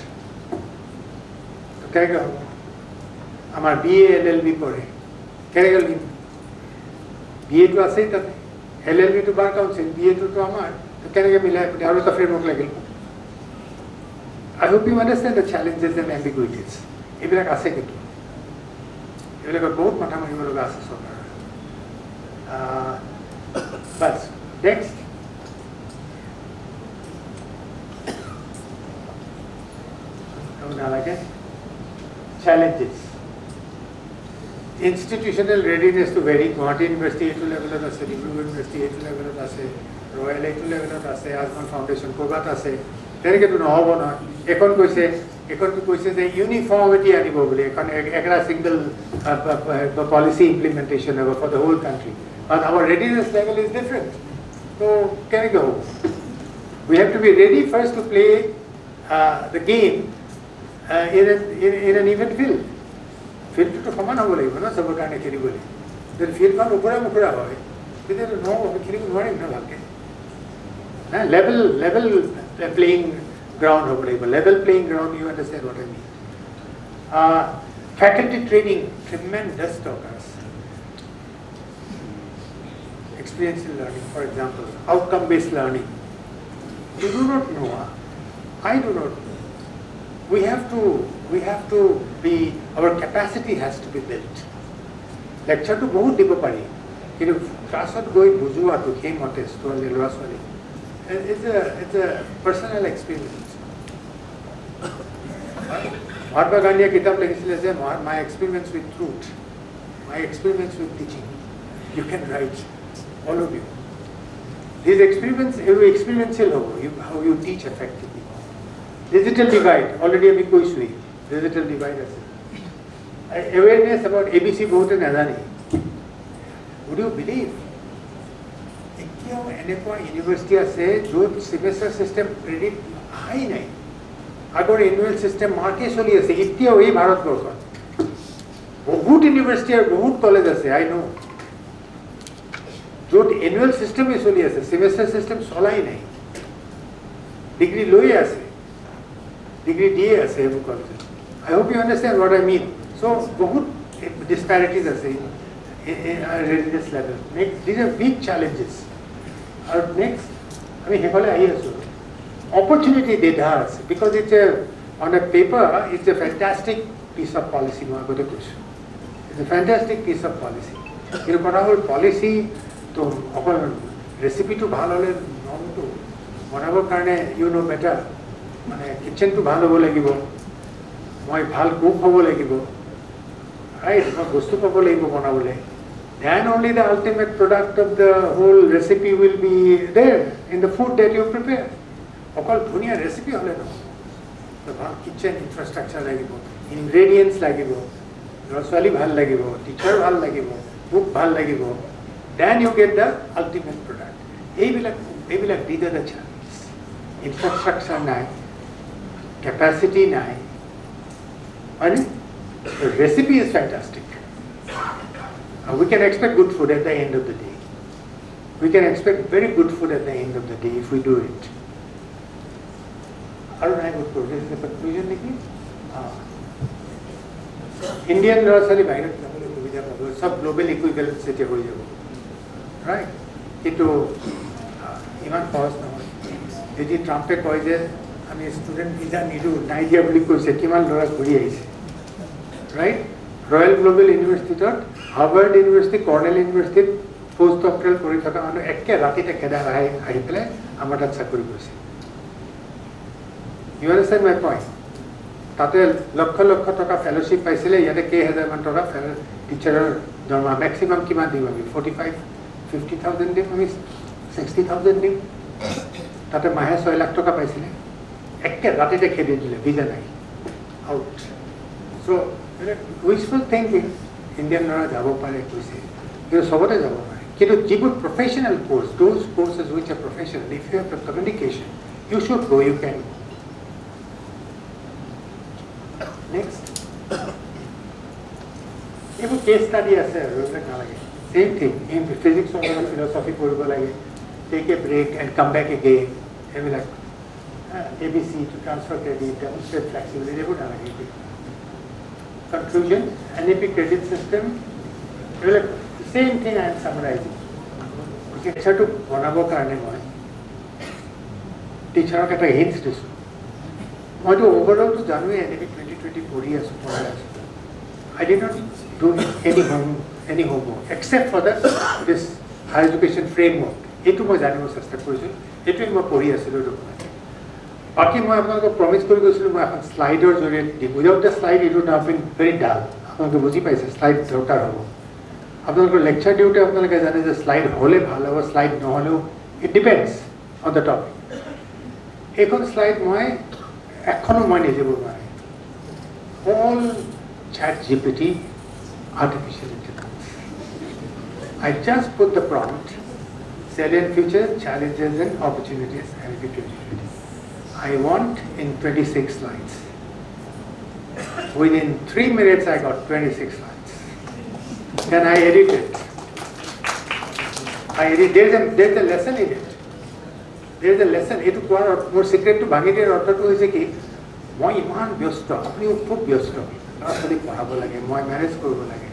So, আমার BA LLB পড়ে কেন গেল BA তো আছে তাতে LLB তো bar council BA তো আমার তো কেন গে মিলাই আরো তো ফ্রেমওয়ার্ক লাগিল I hope you understand the challenges and ambiguities এবিলাক আছে কিন্তু এবিলাক বহুত মাথামাৰি লগা আছে সরকার বাস next challenges. Institutional readiness to vary. Guwahati University A2 level at ase, Dibrugarh University A2 level at ase, Royal A2 level at ase, AjmalFoundation Kobat ase. Teneke to nohobo na. Ekon koise the uniformity anibo bole. Ekon ekra single policy implementation for the whole country. But our readiness level is different. So can we go? We have to be ready first to play the game. In an even field. Field to come on over, no Sabakana Kiribuli. The field can Upura Mukura, they don't know what Kiribu level playing ground over, level playing ground, you understand what I mean. Faculty training, tremendous talkers. Experiential learning, for example, outcome-based learning. You do not know, I do not know. We have to be, our capacity has to be built. Lecture to bahut dibo pari. Class going bujua to came on test to Nilbagan. It's a personal experience. Mahatma Gandhi kitab lekhile my experience with truth, my experience with teaching. You can write, all of you. These experiential how you teach effectively. Digital divide, already আমি কইছুই digital divide আছে awareness about ABC বহুত নাজানি would you believe একিও এনেকুৱা university আছে য'ত সেমেস্টাৰ system credit high নাই আগৰ annual system মাৰ্কে চলি আছে এতিয়াও এই ভাৰতবৰ্ষত বহুত ইউনিভাৰ্সিটি আৰু বহুত কলেজ আছে আই নো য'ত এনুৱেল সিস্টেমে চলি আছে সেমেস্টাৰ সিস্টেম চলাই নাই ডিগ্ৰী লৈ আছে degree DA as a college. I hope you understand what I mean. So, बहुत disparities are in our readiness level. Next, these are big challenges. Our next, I mean, opportunity they have because it's on a paper, it's a fantastic piece of policy. It's a fantastic piece of policy. You know, whole policy to recipe to bhalole norm to whatever kind you know better. মানে কিচেনটো ভাল হ'ব লাগিব মই ভাল cook হ'ব লাগিব right মই বস্তু পাব লাগিব বনাবলৈ then only the ultimate product of the whole recipe will be there in the food that you prepare অকল ধুনীয়া ৰেচিপি হ'লে নহয় তো ভাল কিচেন ইনফ্ৰাষ্ট্ৰাকচাৰ লাগিব ইনগ্ৰেডিয়েণ্টছ লাগিব ল'ৰা ছোৱালী ভাল লাগিব টিচাৰ ভাল লাগিব কুক ভাল লাগিব then you get the ultimate product এইবিলাক these are the challenges infrastructure নাই capacity nai. The recipe is fantastic. We can expect good food at the end of the day. We can expect very good food at the end of the day if we do it. Arun, I would this is the conclusion. Indian grocery sub global equivalent city ho jabo. Right? Ito iman pause na hoy. Eji Trump koi je আমি student visa নিদু নাইজিয়া বুলি কৈছে কিমান ল'ৰা ঘূৰি আহিছে right royal global ইউনিভাৰ্চিটিত Harvard university colonel ইউনিভাৰ্চিটিত post doctoral কৰি থকা মানুহ একে ৰাতিতে খেদা আহি পেলাই আমাৰ তাত চাকৰি কৰিছে You understand my point? তাতে লক্ষ লক্ষ টকা ফেলোশ্বিপ পাইছিলে ইয়াতে কেইহাজাৰমান টকা টিচাৰৰ দৰমহা মেক্সিমাম কিমান দিম আমি 45-50,000 দিম আমি 60,000 দিম তাতে মাহে 6 লাখ টকা পাইছিলে একে ৰাতিতে খেদি দিলে ভিজা নাই out so wishful thinking Indian ল'ৰা যাব পাৰে কৈছে কিন্তু চবতে যাব পাৰে কিন্তু যিবোৰ professional course those courses which are professional if you have the communication you should go you can Next. If a case study is same thing. In physics or philosophy, take a break and come back again. Maybe like ABC to transfer credit, demonstrate flexibility. Conclusion: NAP credit system. Like same thing I am summarizing. Okay, so to banabo karne moi teacher ka ta hints disu. Moi to overall to janu NAP 2020 years. I did not do any homework except for this higher education framework. Etu moi janibo chesta korisu. Etu moi pori asilu document. Baki moi apnalok promise kori goisilu moi এখন স্লাইডৰ জৰিয়তে without the slide it would have been very dull. আপোনালোকে বুজি পাইছে slide দৰকাৰ হ'ব আপোনালোকৰ lecture দিওঁতে আপোনালোকে জানে যে স্লাইড হ'লে ভাল হ'ব স্লাইড নহ'লেও it depends on the topic. এইখন স্লাইড মই এখনো মই নিজে বনোৱা নাই all ChatGPT artificial intelligence. I just put the prompt, salient features, challenges and opportunities NAP 2020. I want in 26 slides. Within 3 minutes I got 26 slides. Then I edit it. There's a lesson in it. There's a lesson. It more secret to bhangite ortho to hoise ki মই ইমান ব্যস্ত আপনিও খুব ব্যস্ত ল'ৰা ছোৱালীক পঢ়াব লাগে মই মেনেজ কৰিব লাগে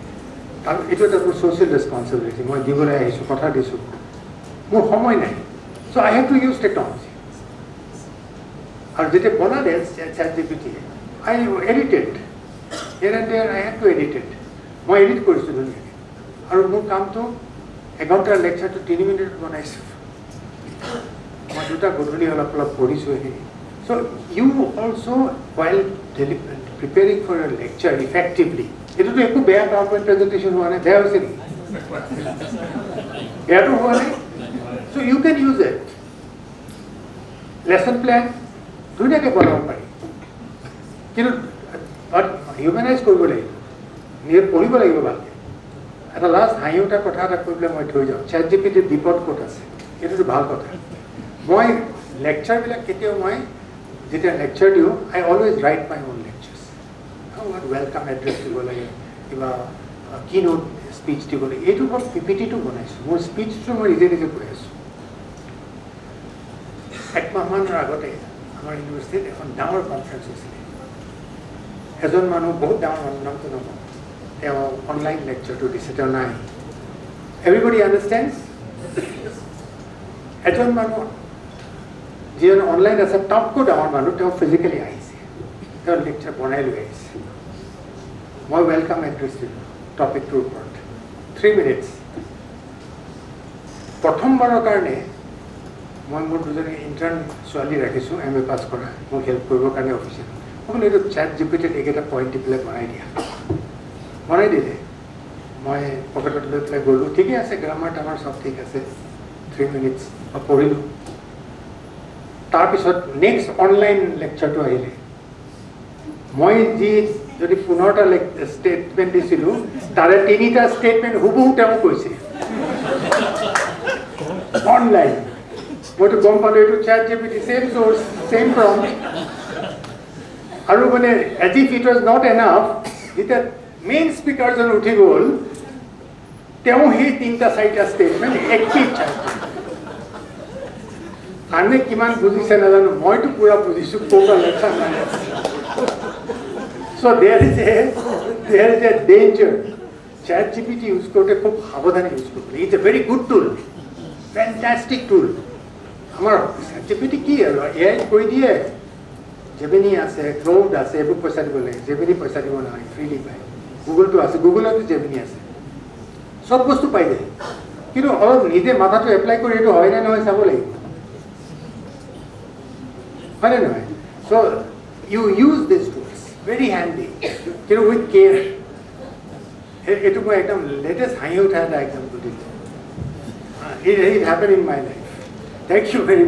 আৰু এইটো এটা মোৰ ছ'চিয়েল ৰেছপনচিবিলিটি মই দিবলৈ আহিছোঁ কথা দিছোঁ মোৰ সময় নাই so' I have to use technology আৰু যেতিয়া বনালে ChatGPT I edited here and there I have to edited মই এডিট কৰিছোঁ ধুনীয়াকৈ আৰু মোৰ কামটো এঘণ্টাৰ লেকচাৰটো 3 মিনিটত বনাইছোঁ মই দুটা গধূলি অলপ পঢ়িছোঁ সেইখিনি. So you also, while preparing for a lecture effectively, it will be a good PowerPoint presentation. There was any. So you can use it. Lesson plan. Do not get one. You know, but humanize korbo lagi. Near poribo lagi ba. At the last, I have to talk about problem. I told you. ChatGPT depot quotas. It is a bhag quota. My lecture will get you my. যেতিয়া lecture দিওঁ I always write my on lectures welcome address দিব লাগে কিবা কি note speech দিব লাগে এইটো মই PPTটো বনাইছোঁ মোৰ স্পীচটো মই নিজে নিজে কৈ আছোঁ একমাহমানৰ আগতে আমাৰ ইউনিভাৰ্চিটিত এখন ডাঙৰ কনফাৰেঞ্চ হৈছিলে এজন মানুহ বহুত ডাঙৰ মানুহ নামটো নকওঁ তেওঁ অনলাইন লেকচাৰটো দিছে তেওঁ নাই এভৰিবডি আণ্ডাৰষ্টেণ্ডছ এজন মানুহ যিজন অনলাইন আছে তাতকৈ ডাঙৰ মানুহ তেওঁ ফিজিকেলি আহিছে তেওঁৰ লেকচাৰ বনাই লৈ আহিছে মই ৱেলকাম এড্ৰেছ দিলোঁ টপিকটোৰ ওপৰত 3 মিনিটছ প্ৰথমবাৰৰ কাৰণে মই মোৰ দুজনী ইণ্টাৰ্ণ ছোৱালী ৰাখিছোঁ MA পাছ কৰা মোক হেল্প কৰিবৰ কাৰণে অফিচিয়েল মই বোলো এইটো ChatGPTত এইকেইটা পইণ্ট দি পেলাই বনাই দিলে মই পকেটত লৈ পেলাই গ'লোঁ ঠিকেই আছে গ্ৰামাৰ টামাৰ চব ঠিক আছে 3 মিনিটছ মই পঢ়িলোঁ তাৰপিছত নেক্সট অনলাইন লেকচাৰটো আহিলে মই যি যদি 15টা ষ্টেটমেণ্ট দিছিলোঁ তাৰে 3টা ষ্টেটমেণ্ট হুবহু তেওঁ কৈছে অনলাইন মইতো গম পালোঁ এইটো ChatGPT same search same prompt আৰু মানে as if it was not enough যেতিয়া মেইন স্পীকাৰজন উঠি গ'ল তেওঁ সেই 3টা 4টা ষ্টেটমেণ্ট একেই আনে কিমান বুজিছে নাজানো মইতো পুৰা বুজিছোঁ ক'ৰবাত লেকচাৰ নাই so' there is a danger ChatGPT use কৰোঁতে খুব সাৱধানে ইউজ কৰিব লাগে it's a very good tool fantastic tool আমাৰ ChatGPT কি আৰু AI কৈ দিয়ে জেমিনি আছে ক্লাউড আছে এইবোৰ পইচা দিব লাগে জেমিনি পইচা দিব নালাগে ফ্ৰীলি পায় গুগলটো আছে গুগলতো জেমিনি আছে চব বস্তু পাই যায় কিন্তু অলপ নিজে মাথাটো এপ্লাই কৰি এইটো হয় নে নহয় চাব লাগিব হয়নে নহয় So you use these tools, very handy, with care. It took my latest high out exam to do. It happened in my life. Thank you very much.